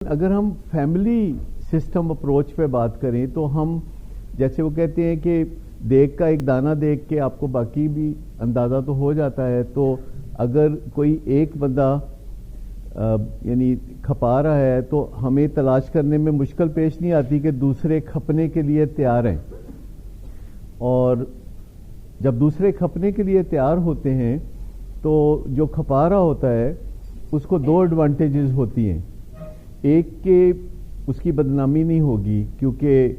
اگر ہم family system approach پہ بات کریں تو ہم جیسے وہ کہتے ہیں کہ دیگ کا ایک دانہ دیکھ کے آپ کو باقی بھی اندازہ تو ہو جاتا ہے. تو اگر کوئی ایک بندہ یعنی کھپا رہا ہے تو ہمیں تلاش کرنے میں مشکل پیش نہیں آتی کہ دوسرے کھپنے کے لیے تیار ہیں. اور جب دوسرے کھپنے کے لیے تیار ہوتے ہیں تو جو کھپا رہا ہوتا ہے اس کو دو ایڈوانٹیجز ہوتی ہیں. ایک کہ اس کی بدنامی نہیں ہوگی کیونکہ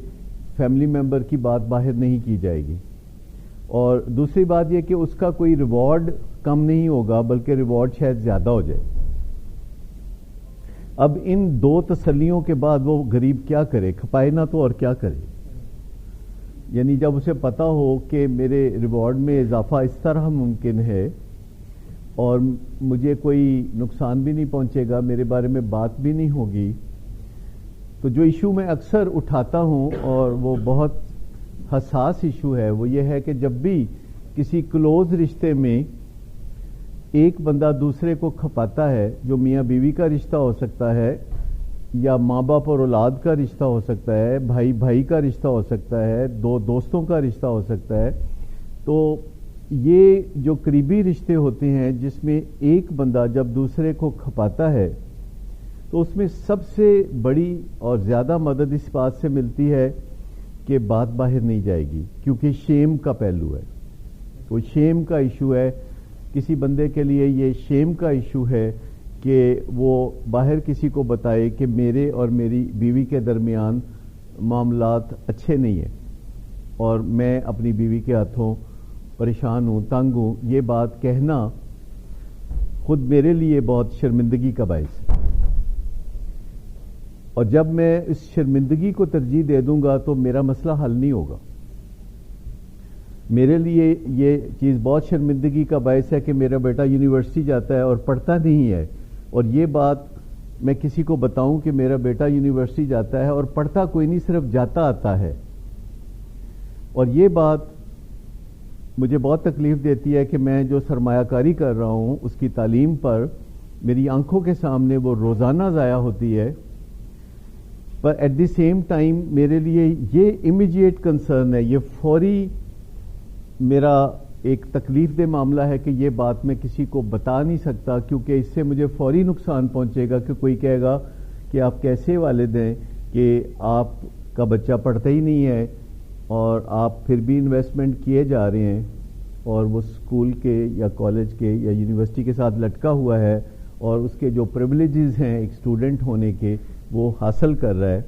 فیملی ممبر کی بات باہر نہیں کی جائے گی, اور دوسری بات یہ کہ اس کا کوئی ریوارڈ کم نہیں ہوگا بلکہ ریوارڈ شاید زیادہ ہو جائے. اب ان دو تسلیوں کے بعد وہ غریب کیا کرے؟ کھپائے نہ تو اور کیا کرے. یعنی جب اسے پتا ہو کہ میرے ریوارڈ میں اضافہ اس طرح ممکن ہے اور مجھے کوئی نقصان بھی نہیں پہنچے گا, میرے بارے میں بات بھی نہیں ہوگی, تو جو ایشو میں اکثر اٹھاتا ہوں اور وہ بہت حساس ایشو ہے وہ یہ ہے کہ جب بھی کسی کلوز رشتے میں ایک بندہ دوسرے کو کھپاتا ہے, جو میاں بیوی کا رشتہ ہو سکتا ہے یا ماں باپ اور اولاد کا رشتہ ہو سکتا ہے, بھائی بھائی کا رشتہ ہو سکتا ہے, دو دوستوں کا رشتہ ہو سکتا ہے, تو یہ جو قریبی رشتے ہوتے ہیں جس میں ایک بندہ جب دوسرے کو کھپاتا ہے تو اس میں سب سے بڑی اور زیادہ مدد اس بات سے ملتی ہے کہ بات باہر نہیں جائے گی, کیونکہ شیم کا پہلو ہے. تو شیم کا ایشو ہے, کسی بندے کے لیے یہ شیم کا ایشو ہے کہ وہ باہر کسی کو بتائے کہ میرے اور میری بیوی کے درمیان معاملات اچھے نہیں ہیں اور میں اپنی بیوی کے ہاتھوں پریشان ہوں, تنگ ہوں. یہ بات کہنا خود میرے لیے بہت شرمندگی کا باعث ہے, اور جب میں اس شرمندگی کو ترجیح دے دوں گا تو میرا مسئلہ حل نہیں ہوگا. میرے لیے یہ چیز بہت شرمندگی کا باعث ہے کہ میرا بیٹا یونیورسٹی جاتا ہے اور پڑھتا نہیں ہے, اور یہ بات میں کسی کو بتاؤں کہ میرا بیٹا یونیورسٹی جاتا ہے اور پڑھتا کوئی نہیں, صرف جاتا آتا ہے, اور یہ بات مجھے بہت تکلیف دیتی ہے کہ میں جو سرمایہ کاری کر رہا ہوں اس کی تعلیم پر میری آنکھوں کے سامنے وہ روزانہ ضائع ہوتی ہے. پر ایٹ دی سیم ٹائم میرے لیے یہ امیڈیٹ کنسرن ہے, یہ فوری میرا ایک تکلیف دہ معاملہ ہے کہ یہ بات میں کسی کو بتا نہیں سکتا, کیونکہ اس سے مجھے فوری نقصان پہنچے گا کہ کوئی کہے گا کہ آپ کیسے والد ہیں کہ آپ کا بچہ پڑھتا ہی نہیں ہے اور آپ پھر بھی انویسٹمنٹ کیے جا رہے ہیں, اور وہ اسکول کے یا کالج کے یا یونیورسٹی کے ساتھ لٹکا ہوا ہے اور اس کے جو پریولیجز ہیں ایک اسٹوڈنٹ ہونے کے وہ حاصل کر رہا ہے,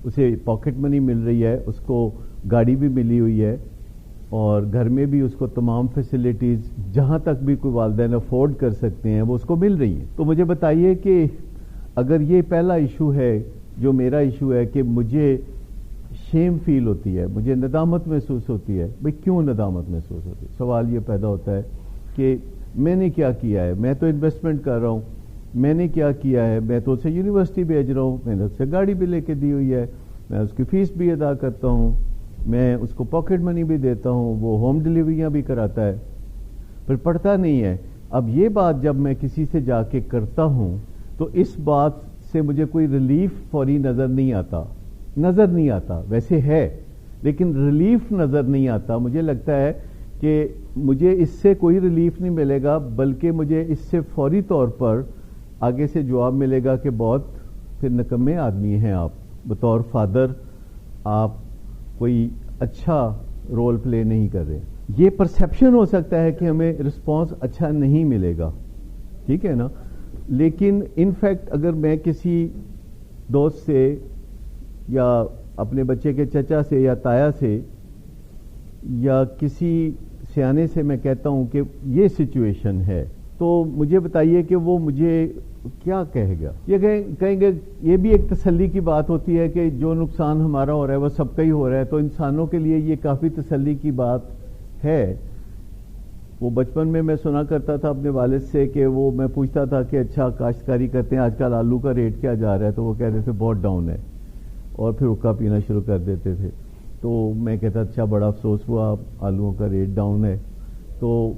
اسے پاکٹ منی مل رہی ہے, اس کو گاڑی بھی ملی ہوئی ہے, اور گھر میں بھی اس کو تمام فیسلٹیز جہاں تک بھی کوئی والدین افورڈ کر سکتے ہیں وہ اس کو مل رہی ہیں. تو مجھے بتائیے کہ اگر یہ پہلا ایشو ہے جو میرا ایشو ہے کہ مجھے شیم فیل ہوتی ہے, مجھے ندامت محسوس ہوتی ہے, بھئی کیوں ندامت محسوس ہوتی ہے؟ سوال یہ پیدا ہوتا ہے کہ میں نے کیا کیا ہے, میں تو انویسٹمنٹ کر رہا ہوں, میں نے کیا کیا ہے, میں تو اسے یونیورسٹی بھیج رہا ہوں, میں نے اسے گاڑی بھی لے کے دی ہوئی ہے, میں اس کی فیس بھی ادا کرتا ہوں, میں اس کو پاکٹ منی بھی دیتا ہوں, وہ ہوم ڈلیوریاں بھی کراتا ہے, پھر پڑھتا نہیں ہے. اب یہ بات جب میں کسی سے جا کے کرتا ہوں تو اس بات سے مجھے کوئی ریلیف فوری نظر نہیں آتا, ویسے ہے لیکن ریلیف نظر نہیں آتا. مجھے لگتا ہے کہ مجھے اس سے کوئی ریلیف نہیں ملے گا بلکہ مجھے اس سے فوری طور پر آگے سے جواب ملے گا کہ بہت پھر نکمے آدمی ہیں آپ, بطور فادر آپ کوئی اچھا رول پلے نہیں کر رہے. یہ پرسیپشن ہو سکتا ہے کہ ہمیں رسپانس اچھا نہیں ملے گا, ٹھیک ہے نا, لیکن ان فیکٹ اگر میں کسی دوست سے یا اپنے بچے کے چچا سے یا تایا سے یا کسی سیانے سے میں کہتا ہوں کہ یہ سچویشن ہے, تو مجھے بتائیے کہ وہ مجھے کیا کہے گا. یہ کہیں گے, یہ بھی ایک تسلی کی بات ہوتی ہے کہ جو نقصان ہمارا ہو رہا ہے وہ سب کا ہی ہو رہا ہے, تو انسانوں کے لیے یہ کافی تسلی کی بات ہے. وہ بچپن میں سنا کرتا تھا اپنے والد سے کہ وہ میں پوچھتا تھا کہ اچھا کاشتکاری کرتے ہیں, آج کل آلو کا ریٹ کیا جا رہا ہے, تو وہ کہتے تھے بہت ڈاؤن ہے, اور پھر حقہ پینا شروع کر دیتے تھے. تو میں کہتا اچھا بڑا افسوس ہوا آلوؤں کا ریٹ ڈاؤن ہے. تو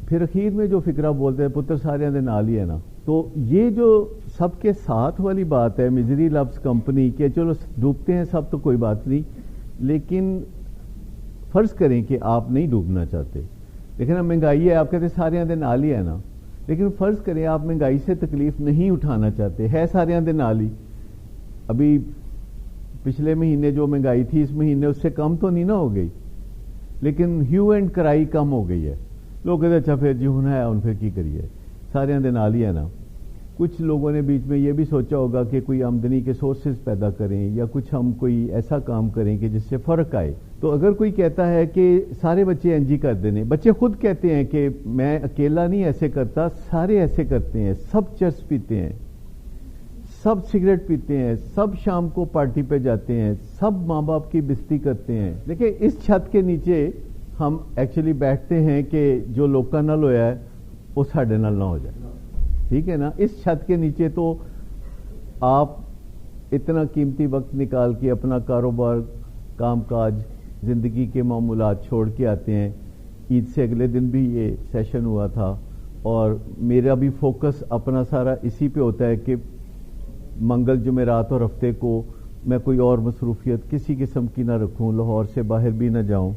پھر اخیر میں جو فکرہ بولتے ہیں پتر سارے دے نال ہی ہے نا, تو یہ جو سب کے ساتھ والی بات ہے مزری لفظ کمپنی کہ چلو ڈوبتے ہیں سب تو کوئی بات نہیں، لیکن فرض کریں کہ آپ نہیں ڈوبنا چاہتے، لیکن اب مہنگائی ہے، آپ کہتے ہیں سارے دن نال ہی ہے نا، لیکن فرض کریں آپ مہنگائی سے تکلیف نہیں اٹھانا چاہتے، ہے سارے دن نال ہی، ابھی پچھلے مہینے جو مہنگائی تھی اس مہینے اس سے کم تو نہیں نہ ہو گئی، لیکن ہیو اینڈ کرائی کم ہو گئی ہے، لوگ کہتے اچھا پھر جی ہونا ہے ان پھر کی کریے، سارے دن نال ہی ہے نا۔ کچھ لوگوں نے بیچ میں یہ بھی سوچا ہوگا کہ کوئی آمدنی کے سورسز پیدا کریں یا کچھ ہم کوئی ایسا کام کریں کہ جس سے فرق آئے۔ تو اگر کوئی کہتا ہے کہ سارے بچے انجی کر دینے، بچے خود کہتے ہیں کہ میں اکیلا نہیں ایسے کرتا، سارے ایسے کرتے ہیں، سب چرس پیتے ہیں، سب سگریٹ پیتے ہیں، سب شام کو پارٹی پہ جاتے ہیں، سب ماں باپ کی بےزتی کرتے ہیں۔ دیکھیں اس چھت کے نیچے ہم ایکچولی بیٹھتے ہیں کہ جو لوکاں نال ہویا ہے وہ ساڈے نال نہ ہو جائے، ٹھیک ہے نا۔ اس چھت کے نیچے تو آپ اتنا قیمتی وقت نکال کے اپنا کاروبار، کام کاج، زندگی کے معمولات چھوڑ کے آتے ہیں۔ عید سے اگلے دن بھی یہ سیشن ہوا تھا اور میرا بھی فوکس اپنا سارا اسی پہ ہوتا ہے کہ منگل جمعرات اور ہفتے کو میں کوئی اور مصروفیت کسی قسم کی نہ رکھوں، لاہور سے باہر بھی نہ جاؤں۔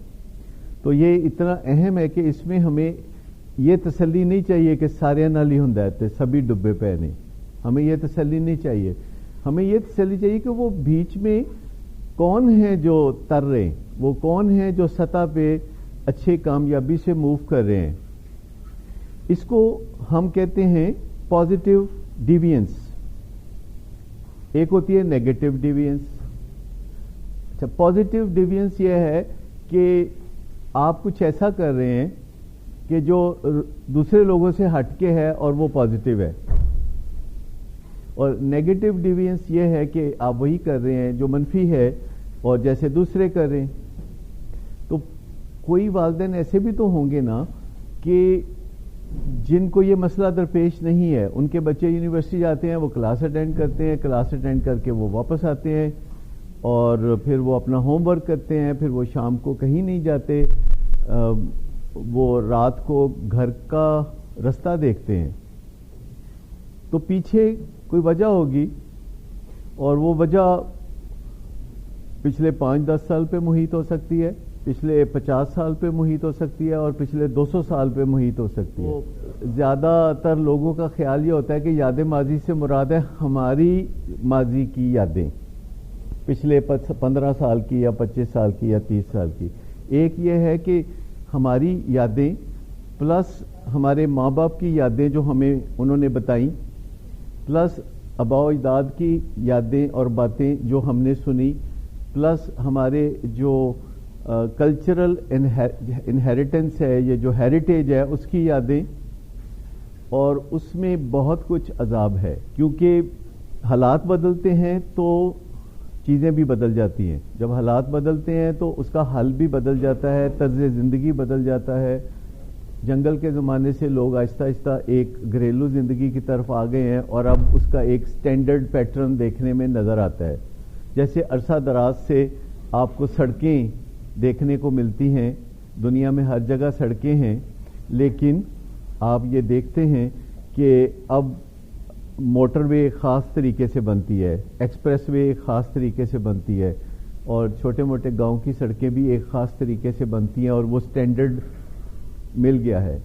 تو یہ اتنا اہم ہے کہ اس میں ہمیں یہ تسلی نہیں چاہیے کہ سارے نال ہی ہوندا ہے سبھی ڈبے پے نے، ہمیں یہ تسلی نہیں چاہیے، ہمیں یہ تسلی چاہیے کہ وہ بیچ میں کون ہیں جو تر رہے ہیں، وہ کون ہیں جو سطح پہ اچھے کامیابی سے موو کر رہے ہیں۔ اس کو ہم کہتے ہیں پازیٹیو ڈیوینس، ایک ہوتی ہے نیگیٹو ڈیوینس۔ اچھا، پازیٹیو ڈیوینس یہ ہے کہ آپ کچھ ایسا کر رہے ہیں کہ جو دوسرے لوگوں سے ہٹ کے ہے اور وہ پازیٹیو ہے، اور نیگیٹو ڈیوینس یہ ہے کہ آپ وہی کر رہے ہیں جو منفی ہے اور جیسے دوسرے کر رہے ہیں۔ تو کوئی والدین ایسے بھی تو ہوں گے نا کہ جن کو یہ مسئلہ درپیش نہیں ہے، ان کے بچے یونیورسٹی جاتے ہیں، وہ کلاس اٹینڈ کرتے ہیں، کلاس اٹینڈ کر کے وہ واپس آتے ہیں اور پھر وہ اپنا ہوم ورک کرتے ہیں، پھر وہ شام کو کہیں نہیں جاتے، وہ رات کو گھر کا رستہ دیکھتے ہیں۔ تو پیچھے کوئی وجہ ہوگی اور وہ وجہ پچھلے 5-10 سال پہ محیط ہو سکتی ہے، پچھلے 50 سال پہ محیط ہو سکتی ہے اور پچھلے 200 سال پہ محیط ہو سکتی ہے۔ زیادہ تر لوگوں کا خیال یہ ہوتا ہے کہ یاد ماضی سے مراد ہے ہماری ماضی کی یادیں، پچھلے 15 سال کی یا 25 سال کی یا 30 سال کی۔ ایک یہ ہے کہ ہماری یادیں پلس ہمارے ماں باپ کی یادیں جو ہمیں انہوں نے بتائیں، پلس آباء و اجداد کی یادیں اور باتیں جو ہم نے سنی، پلس ہمارے جو کلچرل انہیریٹنس ہے، یہ جو ہیریٹیج ہے اس کی یادیں، اور اس میں بہت کچھ عذاب ہے کیونکہ حالات بدلتے ہیں تو چیزیں بھی بدل جاتی ہیں، جب حالات بدلتے ہیں تو اس کا حل بھی بدل جاتا ہے، طرز زندگی بدل جاتا ہے۔ جنگل کے زمانے سے لوگ آہستہ آہستہ ایک گھریلو زندگی کی طرف آ گئے ہیں اور اب اس کا ایک سٹینڈرڈ پیٹرن دیکھنے میں نظر آتا ہے۔ جیسے عرصہ دراز سے آپ کو سڑکیں دیکھنے کو ملتی ہیں، دنیا میں ہر جگہ سڑکیں ہیں، لیکن آپ یہ دیکھتے ہیں کہ اب موٹر وے خاص طریقے سے بنتی ہے، ایکسپریس وے خاص طریقے سے بنتی ہے، اور چھوٹے موٹے گاؤں کی سڑکیں بھی ایک خاص طریقے سے بنتی ہیں اور وہ سٹینڈرڈ مل گیا ہے۔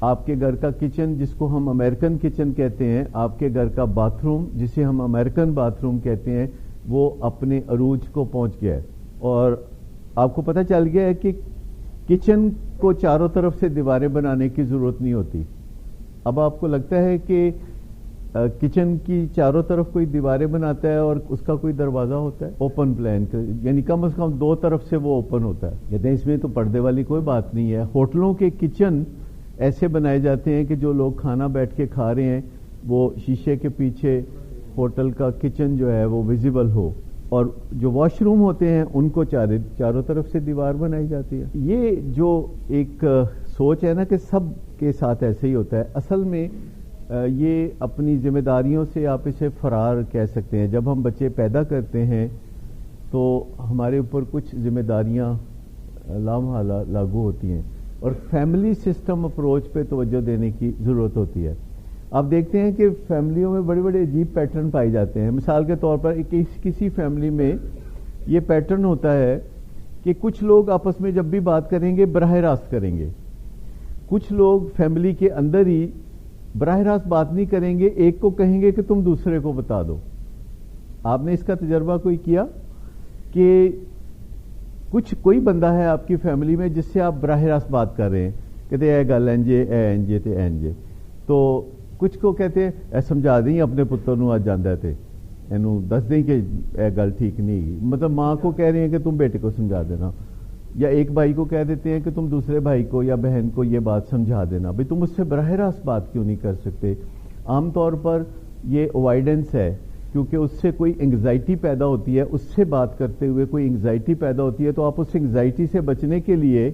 آپ کے گھر کا کچن جس کو ہم امریکن کچن کہتے ہیں، آپ کے گھر کا باتھ روم جسے ہم امریکن باتھ روم کہتے ہیں، وہ اپنے عروج کو پہنچ گیا ہے، اور آپ کو پتہ چل گیا ہے کہ کچن کو چاروں طرف سے دیواریں بنانے کی ضرورت نہیں ہوتی۔ اب آپ کو لگتا ہے کہ کچن کی چاروں طرف کوئی دیواریں بناتا ہے اور اس کا کوئی دروازہ ہوتا ہے اوپن پلان، یعنی کم از کم 2 طرف سے وہ اوپن ہوتا ہے، کہتے ہیں اس میں تو پردے والی کوئی بات نہیں ہے۔ ہوٹلوں کے کچن ایسے بنائے جاتے ہیں کہ جو لوگ کھانا بیٹھ کے کھا رہے ہیں وہ شیشے کے پیچھے ہوٹل کا کچن جو ہے وہ ویزیبل ہو، اور جو واش روم ہوتے ہیں ان کو چاروں طرف سے دیوار بنائی جاتی ہے۔ یہ جو ایک سوچ ہے نا کہ سب کے ساتھ ایسے ہی ہوتا ہے، اصل میں یہ اپنی ذمہ داریوں سے آپ اسے فرار کہہ سکتے ہیں۔ جب ہم بچے پیدا کرتے ہیں تو ہمارے اوپر کچھ ذمہ داریاں لامحالہ لاگو ہوتی ہیں اور فیملی سسٹم اپروچ پہ توجہ دینے کی ضرورت ہوتی ہے۔ آپ دیکھتے ہیں کہ فیملیوں میں بڑے بڑے عجیب پیٹرن پائے جاتے ہیں. مثال کے طور پر کسی فیملی میں یہ پیٹرن ہوتا ہے کہ کچھ لوگ آپس میں جب بھی بات کریں گے براہ راست کریں گے. کچھ لوگ فیملی کے اندر ہی براہ راست بات نہیں کریں گے, ایک کو کہیں گے کہ تم دوسرے کو بتا دو. آپ نے اس کا تجربہ کوئی کیا کہ کوئی بندہ ہے آپ کی فیملی میں جس سے آپ براہ راست بات کر رہے ہیں, کہتے اے گل انجے اے انجے تے انجے, تو کچھ کو کہتے ہیں اے سمجھا دیں اپنے پتر نو آج جاندے تھے اینو دس دیں کہ اے گل ٹھیک نہیں, مطلب ماں کو کہہ رہے ہیں کہ تم بیٹے کو سمجھا دینا, یا ایک بھائی کو کہہ دیتے ہیں کہ تم دوسرے بھائی کو یا بہن کو یہ بات سمجھا دینا. بھئی تم اس سے براہ راست بات کیوں نہیں کر سکتے؟ عام طور پر یہ اوائیڈنس ہے, کیونکہ اس سے کوئی انگزائٹی پیدا ہوتی ہے, اس سے بات کرتے ہوئے کوئی انگزائٹی پیدا ہوتی ہے, تو آپ اس انگزائٹی سے بچنے کے لیے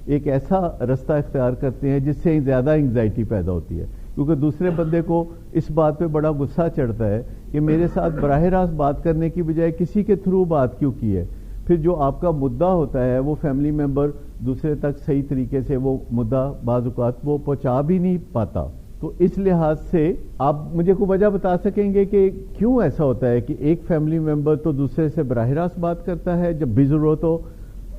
ایک ایسا رستہ اختیار کرتے ہیں جس سے زیادہ انگزائٹی پیدا ہوتی ہے, کیونکہ دوسرے بندے کو اس بات پہ بڑا غصہ چڑھتا ہے کہ میرے ساتھ براہ راست بات کرنے کی بجائے کسی کے تھرو بات کیوں کی ہے. پھر جو آپ کا مدعا ہوتا ہے وہ فیملی ممبر دوسرے تک صحیح طریقے سے وہ مدعا بعض اوقات وہ پہنچا بھی نہیں پاتا. تو اس لحاظ سے آپ مجھے کوئی وجہ بتا سکیں گے کہ کیوں ایسا ہوتا ہے کہ ایک فیملی ممبر تو دوسرے سے براہ راست بات کرتا ہے جب بھی ضرورت ہو,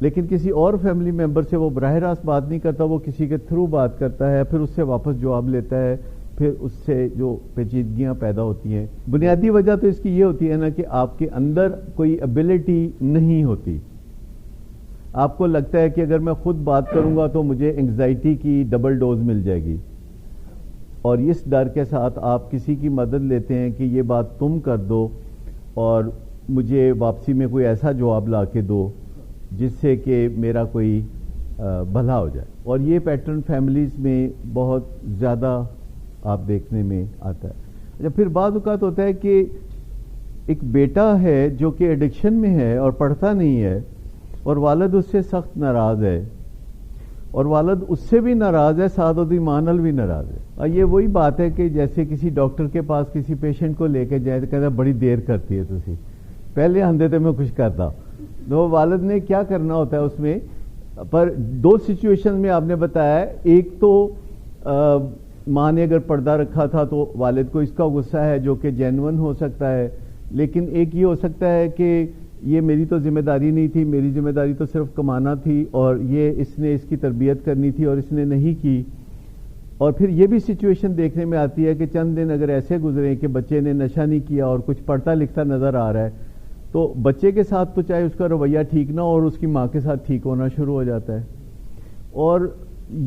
لیکن کسی اور فیملی ممبر سے وہ براہ راست بات نہیں کرتا, وہ کسی کے تھرو بات کرتا ہے, پھر اس سے واپس جواب لیتا ہے, پھر اس سے جو پیچیدگیاں پیدا ہوتی ہیں. بنیادی وجہ تو اس کی یہ ہوتی ہے نا کہ آپ کے اندر کوئی ایبلٹی نہیں ہوتی. آپ کو لگتا ہے کہ اگر میں خود بات کروں گا تو مجھے انگزائٹی کی ڈبل ڈوز مل جائے گی, اور اس ڈر کے ساتھ آپ کسی کی مدد لیتے ہیں کہ یہ بات تم کر دو اور مجھے واپسی میں کوئی ایسا جواب لا کے دو جس سے کہ میرا کوئی بھلا ہو جائے. اور یہ پیٹرن فیملیز میں بہت زیادہ آپ دیکھنے میں آتا ہے. اچھا, پھر بعض اوقات ہوتا ہے کہ ایک بیٹا ہے جو کہ ایڈکشن میں ہے اور پڑھتا نہیں ہے, اور والد اس سے سخت ناراض ہے, اور والد اس سے بھی ناراض ہے, ساتھ اور مانل بھی ناراض ہے. اور یہ وہی بات ہے کہ جیسے کسی ڈاکٹر کے پاس کسی پیشنٹ کو لے کے جائے تو کہتا ہے بڑی دیر کرتی ہے تسی, پہلے آندے تے میں کچھ کرتا. تو والد نے کیا کرنا ہوتا ہے اس میں, پر دو سچویشن میں آپ نے بتایا, ایک تو ماں نے اگر پردہ رکھا تھا تو والد کو اس کا غصہ ہے جو کہ جینون ہو سکتا ہے, لیکن ایک یہ ہو سکتا ہے کہ یہ میری تو ذمہ داری نہیں تھی, میری ذمہ داری تو صرف کمانا تھی, اور یہ اس نے اس کی تربیت کرنی تھی اور اس نے نہیں کی. اور پھر یہ بھی سچویشن دیکھنے میں آتی ہے کہ چند دن اگر ایسے گزرے کہ بچے نے نشہ نہیں کیا اور کچھ پڑھتا لکھتا نظر آ رہا ہے, تو بچے کے ساتھ تو چاہے اس کا رویہ ٹھیک نہ ہو اور اس کی ماں کے ساتھ ٹھیک ہونا شروع ہو جاتا ہے. اور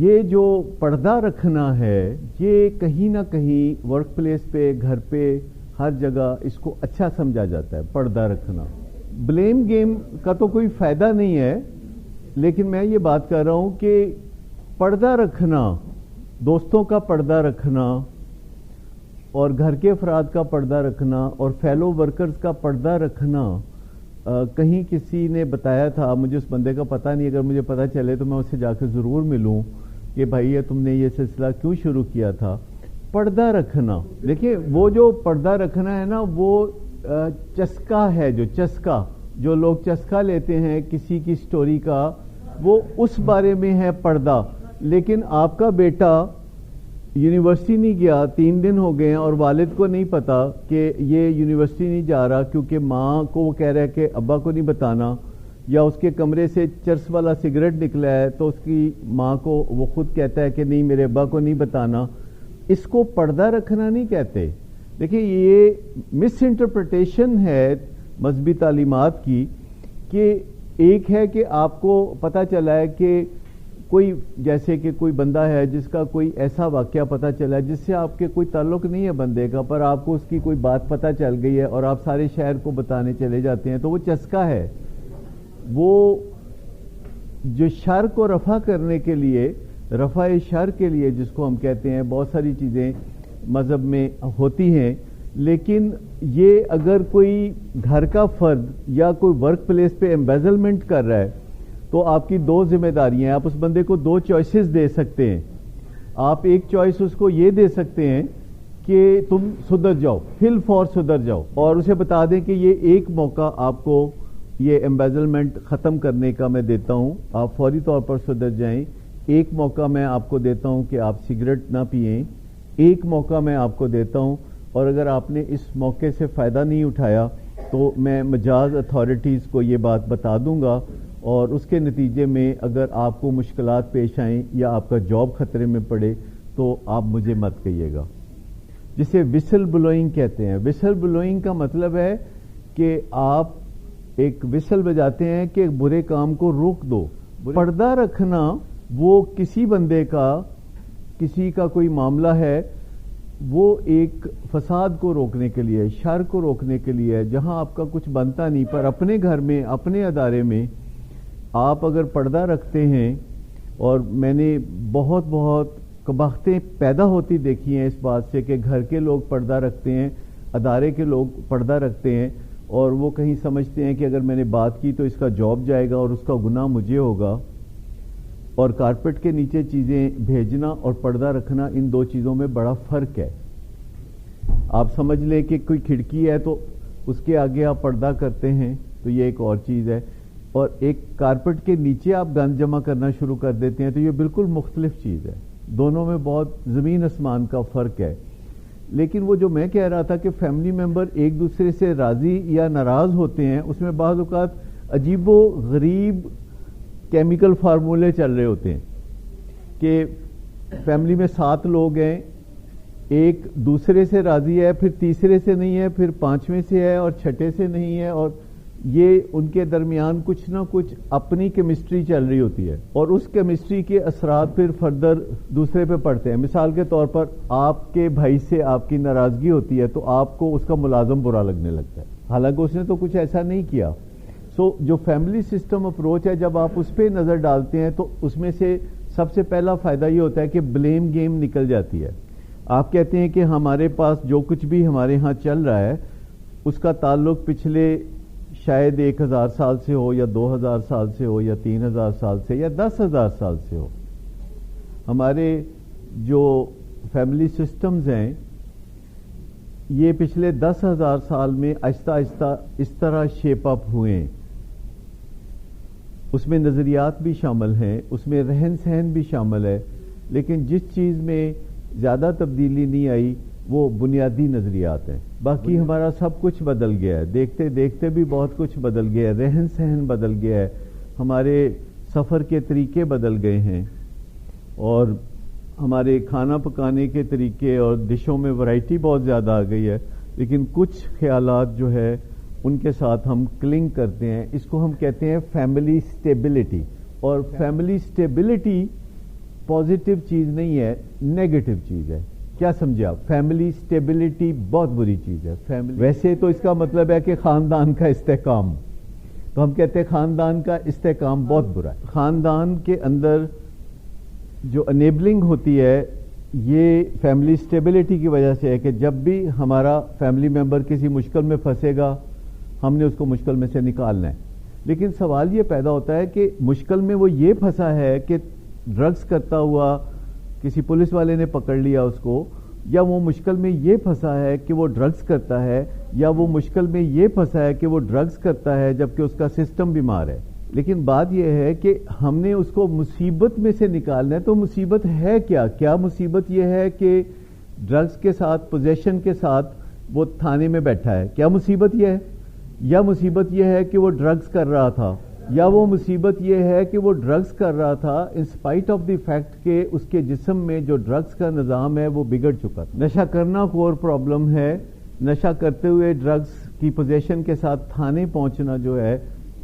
یہ جو پردہ رکھنا ہے یہ کہیں نہ کہیں ورک پلیس پہ, گھر پہ, ہر جگہ اس کو اچھا سمجھا جاتا ہے پردہ رکھنا. بلیم گیم کا تو کوئی فائدہ نہیں ہے, لیکن میں یہ بات کر رہا ہوں کہ پردہ رکھنا, دوستوں کا پردہ رکھنا اور گھر کے افراد کا پردہ رکھنا اور فیلو ورکرز کا پردہ رکھنا, کہیں کسی نے بتایا تھا, مجھے اس بندے کا پتہ نہیں, اگر مجھے پتہ چلے تو میں اس سے جا کے ضرور ملوں کہ بھائی یہ تم نے یہ سلسلہ کیوں شروع کیا تھا. پردہ رکھنا, دیکھیں وہ جو پردہ رکھنا ہے نا وہ چسکا ہے, جو لوگ چسکا لیتے ہیں کسی کی سٹوری کا, وہ اس بارے میں ہے پردہ. لیکن آپ کا بیٹا یونیورسٹی نہیں گیا, 3 دن ہو گئے ہیں اور والد کو نہیں پتا کہ یہ یونیورسٹی نہیں جا رہا کیونکہ ماں کو وہ کہہ رہا ہے کہ ابا کو نہیں بتانا, یا اس کے کمرے سے چرس والا سگریٹ نکلا ہے تو اس کی ماں کو وہ خود کہتا ہے کہ نہیں میرے ابا کو نہیں بتانا. اس کو پردہ رکھنا نہیں کہتے. دیکھیں یہ مس انٹرپریٹیشن ہے مذہبی تعلیمات کی, کہ ایک ہے کہ آپ کو پتہ چلا ہے کہ کوئی, جیسے کہ کوئی بندہ ہے جس کا کوئی ایسا واقعہ پتہ چلا ہے جس سے آپ کے کوئی تعلق نہیں ہے بندے کا, پر آپ کو اس کی کوئی بات پتہ چل گئی ہے اور آپ سارے شہر کو بتانے چلے جاتے ہیں, تو وہ چسکا ہے. وہ جو شر کو رفع کرنے کے لیے, رفع شر کے لیے جس کو ہم کہتے ہیں, بہت ساری چیزیں مذہب میں ہوتی ہیں, لیکن یہ اگر کوئی گھر کا فرد یا کوئی ورک پلیس پہ ایمبیزلمنٹ کر رہا ہے تو آپ کی 2 ذمہ داریاں ہیں. آپ اس بندے کو 2 چوائسز دے سکتے ہیں. آپ ایک چوائس اس کو یہ دے سکتے ہیں کہ تم سدھر جاؤ, فل فور سدھر جاؤ, اور اسے بتا دیں کہ یہ ایک موقع آپ کو یہ ایمبیزلمنٹ ختم کرنے کا میں دیتا ہوں, آپ فوری طور پر سدھر جائیں. ایک موقع میں آپ کو دیتا ہوں کہ آپ سگریٹ نہ پئیں, ایک موقع میں آپ کو دیتا ہوں، اور اگر آپ نے اس موقع سے فائدہ نہیں اٹھایا تو میں مجاز اتھارٹیز کو یہ بات بتا دوں گا، اور اس کے نتیجے میں اگر آپ کو مشکلات پیش آئیں یا آپ کا جاب خطرے میں پڑے تو آپ مجھے مت کہیے گا. جسے وسل بلوئنگ کہتے ہیں. وسل بلوئنگ کا مطلب ہے کہ آپ ایک وسل بجاتے ہیں کہ برے کام کو روک دو. پردہ رکھنا وہ کسی بندے کا، کسی کا کوئی معاملہ ہے، وہ ایک فساد کو روکنے کے لیے، شر کو روکنے کے لیے، جہاں آپ کا کچھ بنتا نہیں، پر اپنے گھر میں، اپنے ادارے میں آپ اگر پردہ رکھتے ہیں، اور میں نے بہت بہت قباحتیں پیدا ہوتی دیکھی ہیں اس بات سے کہ گھر کے لوگ پردہ رکھتے ہیں، ادارے کے لوگ پردہ رکھتے ہیں، اور وہ کہیں سمجھتے ہیں کہ اگر میں نے بات کی تو اس کا جاب جائے گا اور اس کا گناہ مجھے ہوگا. اور کارپٹ کے نیچے چیزیں بھیجنا اور پردہ رکھنا، ان دو چیزوں میں بڑا فرق ہے. آپ سمجھ لیں کہ کوئی کھڑکی ہے تو اس کے آگے آپ پردہ کرتے ہیں تو یہ ایک اور چیز ہے، اور ایک کارپٹ کے نیچے آپ گند جمع کرنا شروع کر دیتے ہیں تو یہ بالکل مختلف چیز ہے. دونوں میں بہت زمین آسمان کا فرق ہے. لیکن وہ جو میں کہہ رہا تھا کہ فیملی ممبر ایک دوسرے سے راضی یا ناراض ہوتے ہیں، اس میں بعض اوقات عجیب و غریب کیمیکل فارمولے چل رہے ہوتے ہیں کہ فیملی میں 7 لوگ ہیں، ایک دوسرے سے راضی ہے، پھر تیسرے سے نہیں ہے، پھر 5ویں سے ہے، اور 6ٹھے سے نہیں ہے، اور یہ ان کے درمیان کچھ نہ کچھ اپنی کیمسٹری چل رہی ہوتی ہے، اور اس کیمسٹری کے اثرات پھر فردر دوسرے پہ پڑتے ہیں. مثال کے طور پر آپ کے بھائی سے آپ کی ناراضگی ہوتی ہے تو آپ کو اس کا ملازم برا لگنے لگتا ہے، حالانکہ اس نے تو کچھ ایسا نہیں کیا. جو فیملی سسٹم اپروچ ہے، جب آپ اس پہ نظر ڈالتے ہیں تو اس میں سے سب سے پہلا فائدہ یہ ہوتا ہے کہ بلیم گیم نکل جاتی ہے. آپ کہتے ہیں کہ ہمارے پاس جو کچھ بھی ہمارے ہاں چل رہا ہے اس کا تعلق پچھلے شاید 1000 سال سے ہو، یا 2000 سال سے ہو، یا 3000 سال سے، یا 10,000 سال سے ہو. ہمارے جو فیملی سسٹمز ہیں یہ پچھلے 10,000 سال میں آہستہ آہستہ اس طرح شیپ اپ ہوئے ہیں. اس میں نظریات بھی شامل ہیں، اس میں رہن سہن بھی شامل ہے، لیکن جس چیز میں زیادہ تبدیلی نہیں آئی وہ بنیادی نظریات ہیں. باقی ہمارا سب کچھ بدل گیا ہے، دیکھتے دیکھتے بھی بہت کچھ بدل گیا ہے. رہن سہن بدل گیا ہے، ہمارے سفر کے طریقے بدل گئے ہیں، اور ہمارے کھانا پکانے کے طریقے اور ڈشوں میں ورائٹی بہت زیادہ آ گئی ہے. لیکن کچھ خیالات جو ہے ان کے ساتھ ہم کلنگ کرتے ہیں. اس کو ہم کہتے ہیں فیملی سٹیبلٹی. اور فیملی سٹیبلٹی پازیٹیو چیز نہیں ہے، نیگیٹو چیز ہے. کیا سمجھے آپ؟ فیملی سٹیبلٹی بہت بری چیز ہے. ویسے تو اس کا مطلب ہے کہ خاندان کا استحکام، تو ہم کہتے ہیں خاندان کا استحکام بہت برا ہے. خاندان کے اندر جو انیبلنگ ہوتی ہے یہ فیملی سٹیبلٹی کی وجہ سے ہے کہ جب بھی ہمارا فیملی ممبر کسی مشکل میں پھنسے گا ہم نے اس کو مشکل میں سے نکالنا ہے. لیکن سوال یہ پیدا ہوتا ہے کہ مشکل میں وہ یہ پھنسا ہے کہ ڈرگز کرتا ہوا کسی پولیس والے نے پکڑ لیا اس کو، یا وہ مشکل میں یہ پھنسا ہے کہ وہ ڈرگز کرتا ہے، یا وہ مشکل میں یہ پھنسا ہے کہ وہ ڈرگز کرتا ہے جبکہ اس کا سسٹم بیمار ہے. لیکن بات یہ ہے کہ ہم نے اس کو مصیبت میں سے نکالنا ہے. تو مصیبت ہے کیا مصیبت یہ ہے کہ ڈرگز کے ساتھ، پوزیشن کے ساتھ وہ تھانے میں بیٹھا ہے؟ کیا مصیبت یہ ہے؟ یا مصیبت یہ ہے کہ وہ ڈرگز کر رہا تھا؟ یا وہ مصیبت یہ ہے کہ وہ ڈرگز کر رہا تھا ان سپائٹ آف دی فیکٹ کہ اس کے جسم میں جو ڈرگز کا نظام ہے وہ بگڑ چکا تھا؟ نشہ کرنا کور پرابلم ہے. نشہ کرتے ہوئے ڈرگز کی پوزیشن کے ساتھ تھانے پہنچنا جو ہے،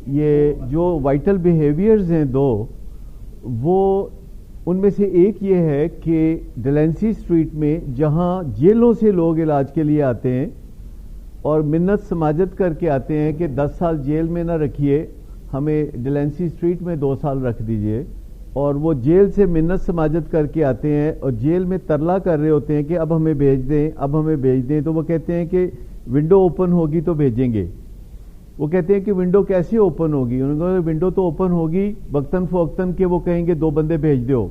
یہ جو وائٹل بیہیویئرز ہیں وہ ان میں سے ایک یہ ہے کہ ڈیلنسی اسٹریٹ میں جہاں جیلوں سے لوگ علاج کے لیے آتے ہیں اور منت سماجت کر کے آتے ہیں کہ 10 سال جیل میں نہ رکھیے، ہمیں ڈیلنسی اسٹریٹ میں 2 سال رکھ دیجئے، اور وہ جیل سے منت سماجت کر کے آتے ہیں اور جیل میں ترلا کر رہے ہوتے ہیں کہ اب ہمیں بھیج دیں، اب ہمیں بھیج دیں. تو وہ کہتے ہیں کہ ونڈو اوپن ہوگی تو بھیجیں گے. وہ کہتے ہیں کہ ونڈو کیسے اوپن ہوگی؟ انہوں نے کہا ونڈو تو اوپن ہوگی وقتاً فوقتاً کہ وہ کہیں گے 2 بندے بھیج دو،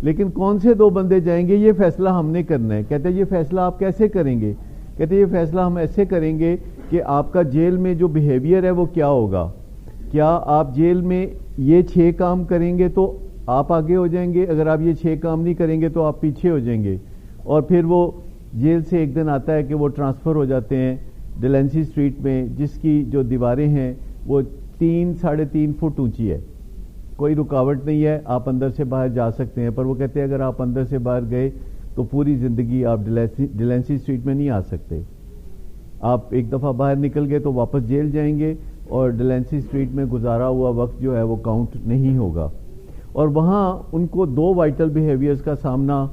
لیکن کون سے 2 بندے جائیں گے یہ فیصلہ ہم نے کرنا ہے. کہتے ہیں یہ فیصلہ آپ کیسے کریں گے؟ کہتے ہیں یہ فیصلہ ہم ایسے کریں گے کہ آپ کا جیل میں جو بیہیویئر ہے وہ کیا ہوگا. کیا آپ جیل میں یہ 6 کام کریں گے تو آپ آگے ہو جائیں گے، اگر آپ یہ 6 کام نہیں کریں گے تو آپ پیچھے ہو جائیں گے. اور پھر وہ جیل سے ایک دن آتا ہے کہ وہ ٹرانسفر ہو جاتے ہیں ڈیلنسی اسٹریٹ میں، جس کی جو دیواریں ہیں وہ 3-3.5 فٹ اونچی ہے، کوئی رکاوٹ نہیں ہے، آپ اندر سے باہر جا سکتے ہیں، پر وہ کہتے ہیں اگر آپ اندر سے باہر گئے تو پوری زندگی آپ ڈیلنسی اسٹریٹ میں نہیں آ سکتے، آپ ایک دفعہ باہر نکل گئے تو واپس جیل جائیں گے اور ڈیلنسی اسٹریٹ میں گزارا ہوا وقت جو ہے وہ کاؤنٹ نہیں ہوگا۔ اور وہاں ان کو 2 وائٹل بیہیویئرز کا سامنا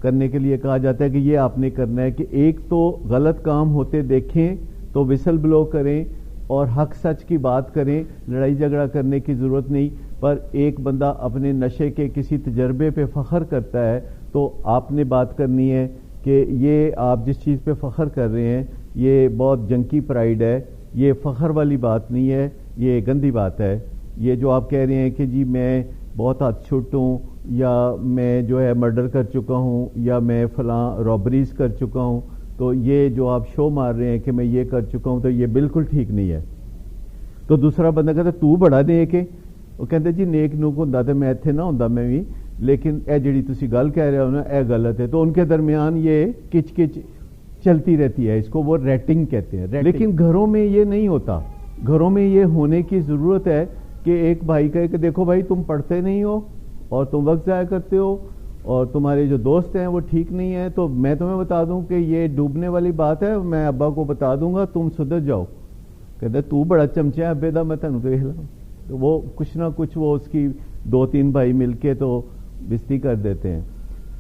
کرنے کے لیے کہا جاتا ہے کہ یہ آپ نے کرنا ہے کہ ایک تو غلط کام ہوتے دیکھیں تو وسل بلو کریں اور حق سچ کی بات کریں، لڑائی جھگڑا کرنے کی ضرورت نہیں، پر ایک بندہ اپنے نشے کے کسی تجربے پہ فخر کرتا ہے تو آپ نے بات کرنی ہے کہ یہ آپ جس چیز پہ فخر کر رہے ہیں یہ بہت جنکی پرائیڈ ہے، یہ فخر والی بات نہیں ہے، یہ گندی بات ہے۔ یہ جو آپ کہہ رہے ہیں کہ جی میں بہت ہاتھ چھٹ ہوں یا میں جو ہے مرڈر کر چکا ہوں یا میں فلاں رابریز کر چکا ہوں، تو یہ جو آپ شو مار رہے ہیں کہ میں یہ کر چکا ہوں تو یہ بالکل ٹھیک نہیں ہے۔ تو دوسرا بندہ کہتا تو بڑا نیک ہے، وہ کہتے جی نیک نوک ہوں تو میں اتنے نہ ہوں میں بھی، لیکن اے جڑی تسی گل کہہ رہے ہو نا اے غلط ہے، تو ان کے درمیان یہ کچ کچ چلتی رہتی ہے، اس کو وہ ریٹنگ کہتے ہیں۔ لیکن گھروں میں یہ نہیں ہوتا، گھروں میں یہ ہونے کی ضرورت ہے کہ ایک بھائی کہے کہ دیکھو بھائی تم پڑھتے نہیں ہو اور تم وقت ضائع کرتے ہو اور تمہارے جو دوست ہیں وہ ٹھیک نہیں ہیں، تو میں تمہیں بتا دوں کہ یہ ڈوبنے والی بات ہے، میں ابا کو بتا دوں گا تم سدھر جاؤ۔ کہتے تو بڑا چمچہ ہے ابے دا، میں تینوں تو ہلا، تو وہ کچھ نہ کچھ وہ اس کی 2-3 بھائی مل کے تو بستی کر دیتے ہیں۔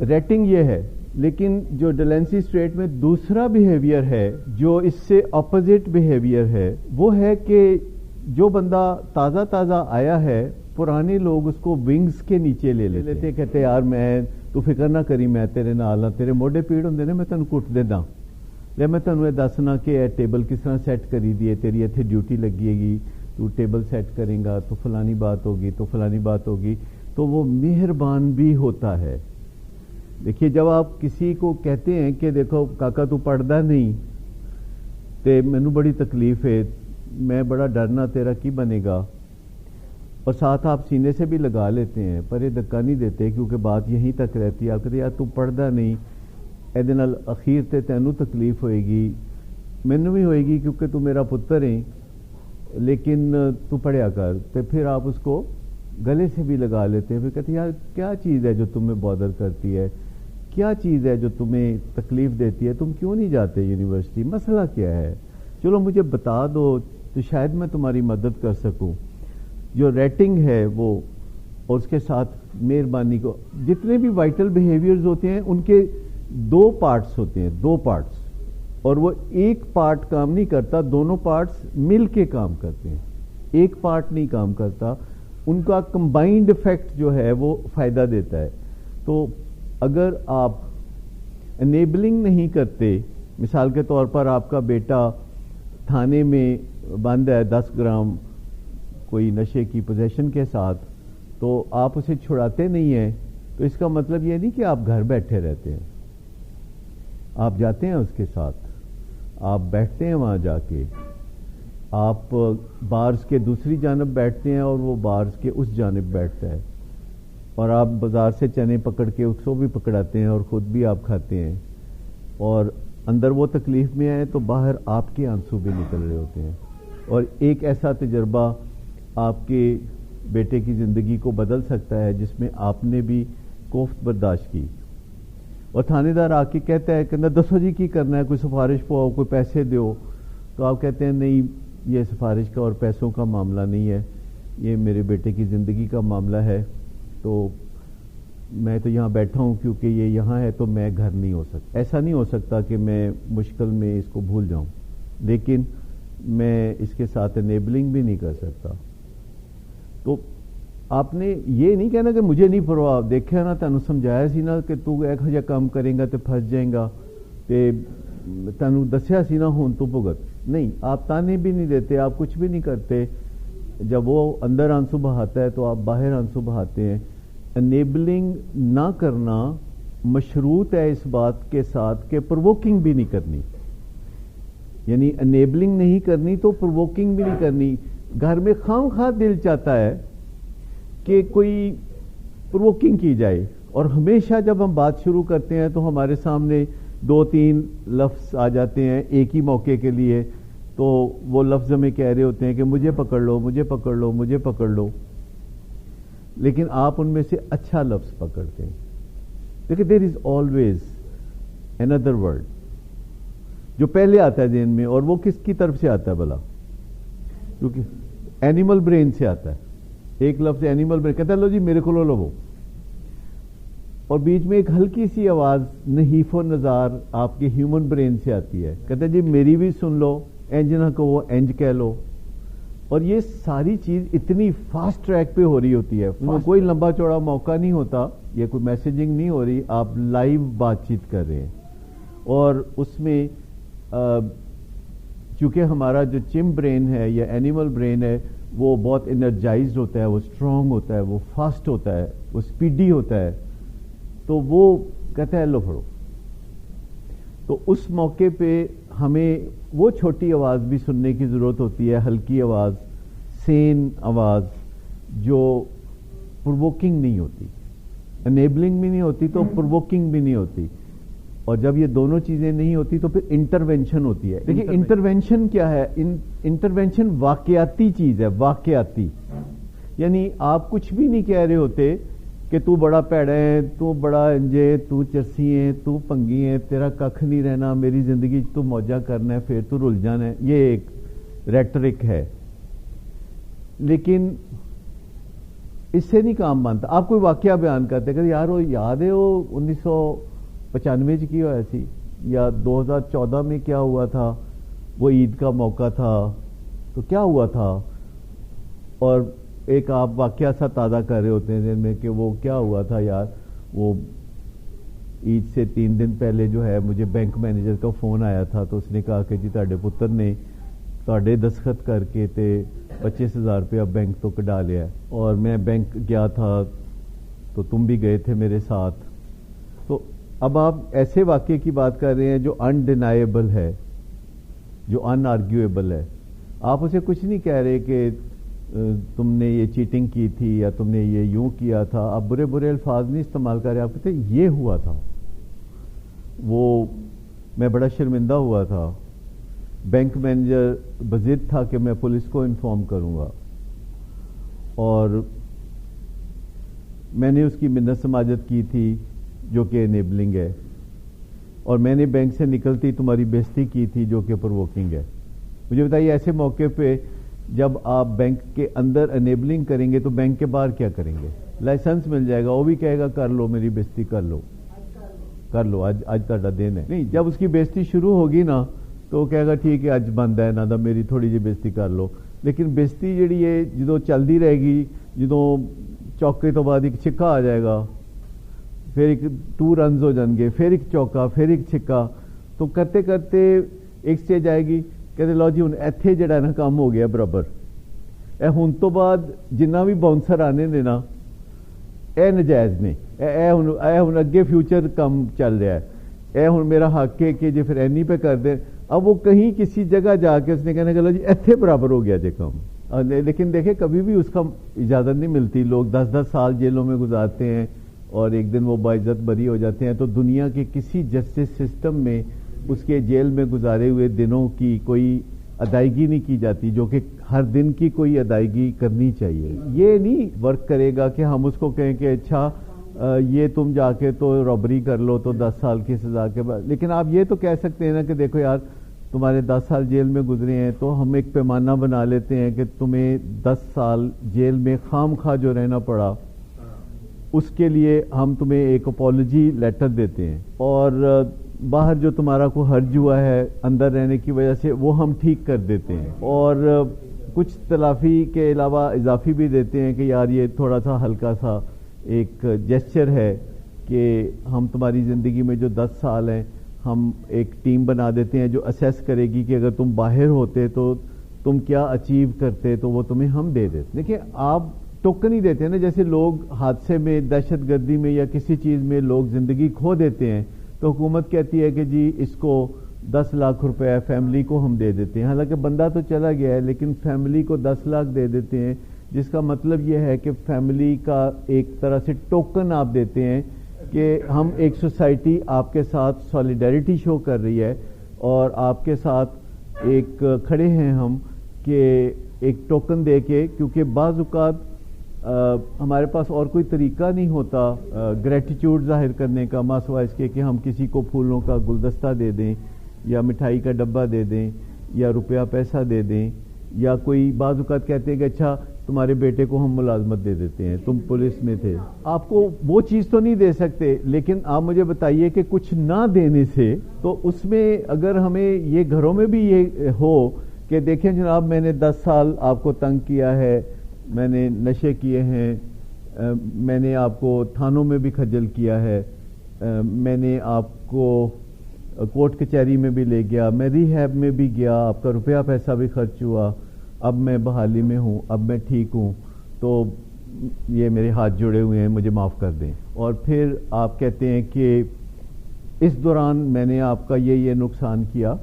ریٹنگ یہ ہے، لیکن جو ڈیلنسی اسٹریٹ میں دوسرا بیہیویئر ہے جو اس سے اپوزٹ بیہیویئر ہے، وہ ہے کہ جو بندہ تازہ تازہ آیا ہے پرانے لوگ اس کو ونگز کے نیچے لے لیتے، کہتے یار میں تو فکر نہ کری میں تیرے نال ہاں، تیرے موڈے پیڑ ہوندے نے میں تینوں کٹ دینا، لے میں تینوں یہ دسنا کہ اے ٹیبل کس طرح سیٹ کری دیے، تیری اتنے ڈیوٹی لگی گی، تو ٹیبل سیٹ کریں گا تو فلانی بات ہوگی تو فلانی بات ہوگی، تو وہ مہربان بھی ہوتا ہے۔ دیکھیے جب آپ کسی کو کہتے ہیں کہ دیکھو کاکا تو پڑھدا نہیں تے مینوں بڑی تکلیف ہے، میں بڑا ڈرنا تیرا کی بنے گا، اور ساتھ آپ سینے سے بھی لگا لیتے ہیں پر یہ دھکا نہیں دیتے کیونکہ بات یہیں تک رہتی ہے، آپ کہتے یار تو پڑھدا نہیں، ایدے نال اخیر تے تینوں تکلیف ہوئے گی، مینوں بھی ہوئے گی کیونکہ تو میرا پتر ہے، لیکن تو پڑھیا کر، تے پھر آپ اس کو گلے سے بھی لگا لیتے ہیں، پھر کہتے ہیں یار کیا چیز ہے جو تمہیں بادر کرتی ہے، کیا چیز ہے جو تمہیں تکلیف دیتی ہے، تم کیوں نہیں جاتے یونیورسٹی، مسئلہ کیا ہے، چلو مجھے بتا دو تو شاید میں تمہاری مدد کر سکوں۔ جو ریٹنگ ہے وہ اور اس کے ساتھ مہربانی کو، جتنے بھی وائٹل بیہیویئرز ہوتے ہیں ان کے 2 پارٹس ہوتے ہیں، 2 پارٹس، اور وہ ایک پارٹ کام نہیں کرتا، دونوں پارٹس مل کے کام کرتے ہیں، ایک پارٹ نہیں کام کرتا، ان کا کمبائنڈ افیکٹ جو ہے وہ فائدہ دیتا ہے۔ تو اگر آپ انیبلنگ نہیں کرتے، مثال کے طور پر آپ کا بیٹا تھانے میں بند ہے 10 گرام کوئی نشے کی پوزیشن کے ساتھ، تو آپ اسے چھڑاتے نہیں ہیں، تو اس کا مطلب یہ نہیں کہ آپ گھر بیٹھے رہتے ہیں، آپ جاتے ہیں اس کے ساتھ، آپ بیٹھتے ہیں وہاں جا کے، آپ بارز کے دوسری جانب بیٹھتے ہیں اور وہ بارز کے اس جانب بیٹھتا ہے، اور آپ بازار سے چنے پکڑ کے اس کو بھی پکڑاتے ہیں اور خود بھی آپ کھاتے ہیں، اور اندر وہ تکلیف میں آئے تو باہر آپ کے آنسو بھی نکل رہے ہوتے ہیں، اور ایک ایسا تجربہ آپ کے بیٹے کی زندگی کو بدل سکتا ہے جس میں آپ نے بھی کوفت برداشت کی۔ اور تھانے دار آ کے کہتا ہے کہ دسو جی کی کرنا ہے، کوئی سفارش پواؤ، کوئی پیسے دیو، تو آپ کہتے ہیں نہیں یہ سفارش کا اور پیسوں کا معاملہ نہیں ہے، یہ میرے بیٹے کی زندگی کا معاملہ ہے، تو میں تو یہاں بیٹھا ہوں کیونکہ یہ یہاں ہے تو میں گھر نہیں ہو سکتا، ایسا نہیں ہو سکتا کہ میں مشکل میں اس کو بھول جاؤں، لیکن میں اس کے ساتھ انیبلنگ بھی نہیں کر سکتا۔ تو آپ نے یہ نہیں کہنا کہ مجھے نہیں پرواہ، دیکھا نا تینوں سمجھایا سی نا کہ تو ایک ہجا کام کریں گا تو پھنس جائیں گا، تے تینوں دسیا سی نا ہون تو بھگت، نہیں، آپ تانے بھی نہیں دیتے، آپ کچھ بھی نہیں کرتے، جب وہ اندر آنسو بہاتا ہے تو آپ باہر آنسو بہاتے ہیں۔ انیبلنگ نہ کرنا مشروط ہے اس بات کے ساتھ کہ پرووکنگ بھی نہیں کرنی، یعنی انیبلنگ نہیں کرنی تو پرووکنگ بھی نہیں کرنی۔ گھر میں خواہ دل چاہتا ہے کہ کوئی پرووکنگ کی جائے، اور ہمیشہ جب ہم بات شروع کرتے ہیں تو ہمارے سامنے 2-3 لفظ آ جاتے ہیں ایک ہی موقع کے لیے، تو وہ لفظ ہمیں کہہ رہے ہوتے ہیں کہ مجھے پکڑ لو، مجھے پکڑ لو، مجھے پکڑ لو، لیکن آپ ان میں سے اچھا لفظ پکڑتے ہیں. دیکھیں دیر از آلویز another word جو پہلے آتا ہے ذہن میں، اور وہ کس کی طرف سے آتا ہے بھلا؟ کیونکہ اینیمل برین سے آتا ہے. ایک لفظ اینیمل برین کہتا ہے لو جی میرے کو لو وہ، اور بیچ میں ایک ہلکی سی آواز نحیف و نزار آپ کے ہیومن برین سے آتی ہے، کہتا ہے جی میری بھی سن لو، انج نہ کہو انج کہہ لو. اور یہ ساری چیز اتنی فاسٹ ٹریک پہ ہو رہی ہوتی ہے، کوئی لمبا چوڑا موقع نہیں ہوتا، یہ کوئی میسجنگ نہیں ہو رہی، آپ لائیو بات چیت کر رہے ہیں. اور اس میں چونکہ ہمارا جو چم برین ہے یا اینیمل برین ہے وہ بہت انرجائزڈ ہوتا ہے، وہ اسٹرانگ ہوتا ہے، وہ فاسٹ ہوتا ہے، وہ اسپیڈی ہوتا ہے، تو وہ کہتا ہے لو پھڑو. تو اس موقع پہ ہمیں وہ چھوٹی آواز بھی سننے کی ضرورت ہوتی ہے، ہلکی آواز، سین آواز، جو پرووکنگ نہیں ہوتی، انیبلنگ بھی نہیں ہوتی تو پرووکنگ بھی نہیں ہوتی. اور جب یہ دونوں چیزیں نہیں ہوتی تو پھر انٹرونشن ہوتی ہے. دیکھیں انٹرونشن کیا ہے؟ انٹرونشن واقعاتی چیز ہے، واقعاتی. یعنی آپ کچھ بھی نہیں کہہ رہے ہوتے کہ تو بڑا پیڑا ہے، تو بڑا انجے، تو چرسی ہے، تو پنگی ہے، تیرا ککھ نہیں رہنا، میری زندگی تو موجہ کرنا ہے، پھر تو رل جانا ہے. یہ ایک ریٹرک ہے، لیکن اس سے نہیں کام بنتا. آپ کوئی واقعہ بیان کرتے کہ یار وہ یاد ہے وہ 1995 کی ہوا ایسی، یا 2014 میں کیا ہوا تھا، وہ عید کا موقع تھا تو کیا ہوا تھا، اور ایک آپ واقعہ سا تازہ کر رہے ہوتے ہیں ذہن میں کہ وہ کیا ہوا تھا یار. وہ عید سے 3 دن پہلے جو ہے مجھے بینک مینیجر کا فون آیا تھا، تو اس نے کہا کہ جی تہاڈے پتر نے تہاڈے دستخط کر کے تے 25,000 روپیہ بینک تو کڈا لیا ہے، اور میں بینک گیا تھا تو تم بھی گئے تھے میرے ساتھ. تو اب آپ ایسے واقعے کی بات کر رہے ہیں جو انڈینائبل ہے، جو ان آرگیویبل ہے. آپ اسے کچھ نہیں کہہ رہے کہ تم نے یہ چیٹنگ کی تھی یا تم نے یہ یوں کیا تھا. آپ برے برے الفاظ نہیں استعمال کر رہے، آپ کہتے ہیں یہ ہوا تھا، وہ میں بڑا شرمندہ ہوا تھا، بینک مینیجر بضد تھا کہ میں پولیس کو انفارم کروں گا، اور میں نے اس کی منت سماجت کی تھی جو کہ انیبلنگ ہے، اور میں نے بینک سے نکلتی تمہاری بےزتی کی تھی جو کہ پرووکنگ ہے. مجھے بتائیے ایسے موقع پہ جب آپ بینک کے اندر انیبلنگ کریں گے تو بینک کے باہر کیا کریں گے؟ لائسنس مل جائے گا، وہ بھی کہے گا کر لو میری بےزتی، کر لو کر لو، آج تہاڈا دن ہے. نہیں، جب اس کی بےزتی شروع ہوگی نا تو وہ کہے گا ٹھیک ہے اج بند ہے نا، میری تھوڑی جی بےزتی کر لو. لیکن بےزتی جڑی ہے جدوں چلدی رہے گی، جدوں چوکے تو بعد ایک چھکا آ جائے گا، پھر ایک 2 رنز ہو جان گے، پھر ایک چوکا، پھر ایک چھکا، تو کرتے کرتے ایک سٹیج آئے گی کہتے لو جی ہوں ایتھے جڑا نا کام ہو گیا برابر. اے ہن تو بعد جنہ بھی باؤنسر آنے نے نا اے نجائز نے، اے ہن اگے فیوچر کم چل رہا ہے، اے ہن میرا حق ہے کہ جی پھر اینی پہ کر دیں. اب وہ کہیں کسی جگہ جا کے اس نے کہنا چلو جی ایتھے برابر ہو گیا جی کام. لیکن دیکھیں کبھی بھی اس کا اجازت نہیں ملتی. لوگ 10-10 سال جیلوں میں گزارتے ہیں اور ایک دن وہ باعزت بری ہو جاتے ہیں. تو دنیا کے کسی جسٹس سسٹم میں اس کے جیل میں گزارے ہوئے دنوں کی کوئی ادائیگی نہیں کی جاتی، جو کہ ہر دن کی کوئی ادائیگی کرنی چاہیے. یہ نہیں ورک کرے گا کہ ہم اس کو کہیں کہ اچھا یہ تم جا کے تو رابری کر لو تو 10 سال کی سزا کے بعد. لیکن آپ یہ تو کہہ سکتے ہیں نا کہ دیکھو یار تمہارے 10 سال جیل میں گزرے ہیں تو ہم ایک پیمانہ بنا لیتے ہیں کہ تمہیں 10 سال جیل میں خام خواہ جو رہنا پڑا اس کے لیے ہم تمہیں ایک اپالوجی لیٹر دیتے ہیں، اور باہر جو تمہارا کو حرج ہوا ہے اندر رہنے کی وجہ سے وہ ہم ٹھیک کر دیتے ہیں، اور کچھ تلافی کے علاوہ اضافی بھی دیتے ہیں کہ یار یہ تھوڑا سا ہلکا سا ایک جیسچر ہے کہ ہم تمہاری زندگی میں جو 10 سال ہیں ہم ایک ٹیم بنا دیتے ہیں جو اسیس کرے گی کہ اگر تم باہر ہوتے تو تم کیا اچیو کرتے، تو وہ تمہیں ہم دے دیتے. دیکھیں آپ ٹوکن ہی دیتے ہیں نا، جیسے لوگ حادثے میں، دہشت گردی میں یا کسی چیز میں لوگ زندگی کھو دیتے ہیں تو حکومت کہتی ہے کہ جی اس کو 10 لاکھ روپے فیملی کو ہم دے دیتے ہیں. حالانکہ بندہ تو چلا گیا ہے لیکن فیملی کو 10 لاکھ دے دیتے ہیں، جس کا مطلب یہ ہے کہ فیملی کا ایک طرح سے ٹوکن آپ دیتے ہیں کہ ہم ایک سوسائٹی آپ کے ساتھ سولیڈیرٹی شو کر رہی ہے اور آپ کے ساتھ ایک کھڑے ہیں ہم کہ ایک ٹوکن دے کے، کیونکہ بعض اوقات ہمارے پاس اور کوئی طریقہ نہیں ہوتا گریٹیٹیوڈ ظاہر کرنے کا، ماں سوائے اس کے کہ ہم کسی کو پھولوں کا گلدستہ دے دیں یا مٹھائی کا ڈبہ دے دیں یا روپیہ پیسہ دے دیں، یا کوئی بعض اوقات کہتے ہیں کہ اچھا تمہارے بیٹے کو ہم ملازمت دے دیتے ہیں، تم پولیس میں تھے۔ آپ کو وہ چیز تو نہیں دے سکتے، لیکن آپ مجھے بتائیے کہ کچھ نہ دینے سے، تو اس میں اگر ہمیں یہ گھروں میں بھی یہ ہو کہ دیکھیں جناب میں نے 10 سال آپ کو تنگ کیا ہے، میں نے نشے کیے ہیں، میں نے آپ کو تھانوں میں بھی خجل کیا ہے، میں نے آپ کو کورٹ کچہری میں بھی لے گیا، میں ریہیب میں بھی گیا، آپ کا روپیہ پیسہ بھی خرچ ہوا، اب میں بحالی میں ہوں، اب میں ٹھیک ہوں، تو یہ میرے ہاتھ جڑے ہوئے ہیں، مجھے معاف کر دیں۔ اور پھر آپ کہتے ہیں کہ اس دوران میں نے آپ کا یہ نقصان کیا،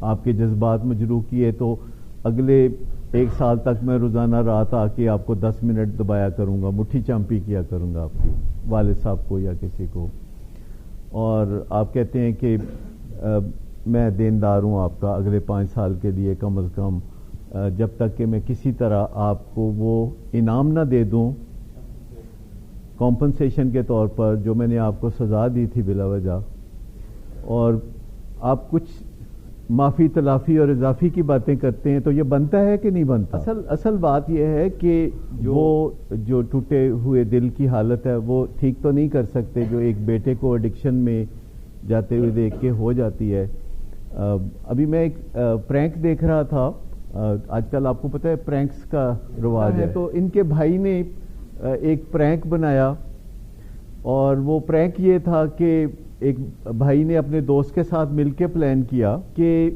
آپ کے جذبات مجروح کیے، تو اگلے 1 سال تک میں روزانہ رات آ کے آپ کو 10 منٹ دبایا کروں گا، مٹھی چامپی کیا کروں گا آپ کے والد صاحب کو یا کسی کو۔ اور آپ کہتے ہیں کہ میں دیندار ہوں آپ کا اگلے 5 سال کے لیے کم از کم، جب تک کہ میں کسی طرح آپ کو وہ انعام نہ دے دوں کمپنسیشن کے طور پر جو میں نے آپ کو سزا دی تھی بلا وجہ۔ اور آپ کچھ معافی تلافی اور اضافی کی باتیں کرتے ہیں، تو یہ بنتا ہے کہ نہیں بنتا؟ اصل بات یہ ہے کہ جو ٹوٹے ہوئے دل کی حالت ہے وہ ٹھیک تو نہیں کر سکتے، جو ایک بیٹے کو ایڈکشن میں جاتے ہوئے دیکھ کے ہو جاتی ہے۔ ابھی میں ایک پرینک دیکھ رہا تھا، آج کل آپ کو پتہ ہے پرینکس کا رواج ہے، تو ان کے بھائی نے ایک پرینک بنایا، اور وہ پرینک یہ تھا کہ ایک بھائی نے اپنے دوست کے ساتھ مل کے پلان کیا کہ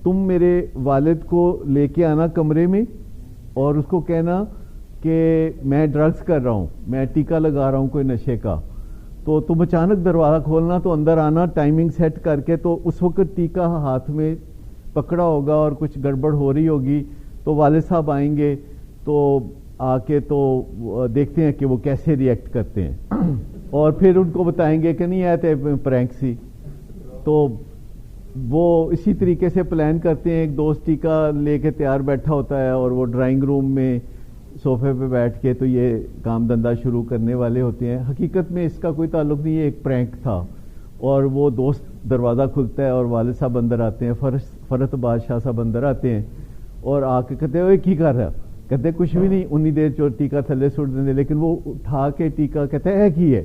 تم میرے والد کو لے کے آنا کمرے میں اور اس کو کہنا کہ میں ڈرگز کر رہا ہوں، میں ٹیکا لگا رہا ہوں کوئی نشے کا، تو تم اچانک دروازہ کھولنا تو اندر آنا ٹائمنگ سیٹ کر کے، تو اس وقت ٹیکا ہاتھ میں پکڑا ہوگا اور کچھ گڑبڑ ہو رہی ہوگی، تو والد صاحب آئیں گے تو آ کے تو دیکھتے ہیں کہ وہ کیسے ری ایکٹ کرتے ہیں، اور پھر ان کو بتائیں گے کہ نہیں آتے پرینک سی، تو وہ اسی طریقے سے پلان کرتے ہیں۔ ایک دوست ٹیکا لے کے تیار بیٹھا ہوتا ہے اور وہ ڈرائنگ روم میں صوفے پہ بیٹھ کے تو یہ کام دھندا شروع کرنے والے ہوتے ہیں۔ حقیقت میں اس کا کوئی تعلق نہیں، یہ ایک پرینک تھا، اور وہ دوست دروازہ کھلتا ہے اور والد صاحب اندر آتے ہیں، فرت بادشاہ صاحب اندر آتے ہیں اور آ کے کہتے ہیں کی کر رہا؟ کہتے کچھ بھی نہیں، انی دیر جو ٹیکا تھلے سٹ دیں، لیکن وہ اٹھا کے ٹیکا کہتے ہیں کی ہے،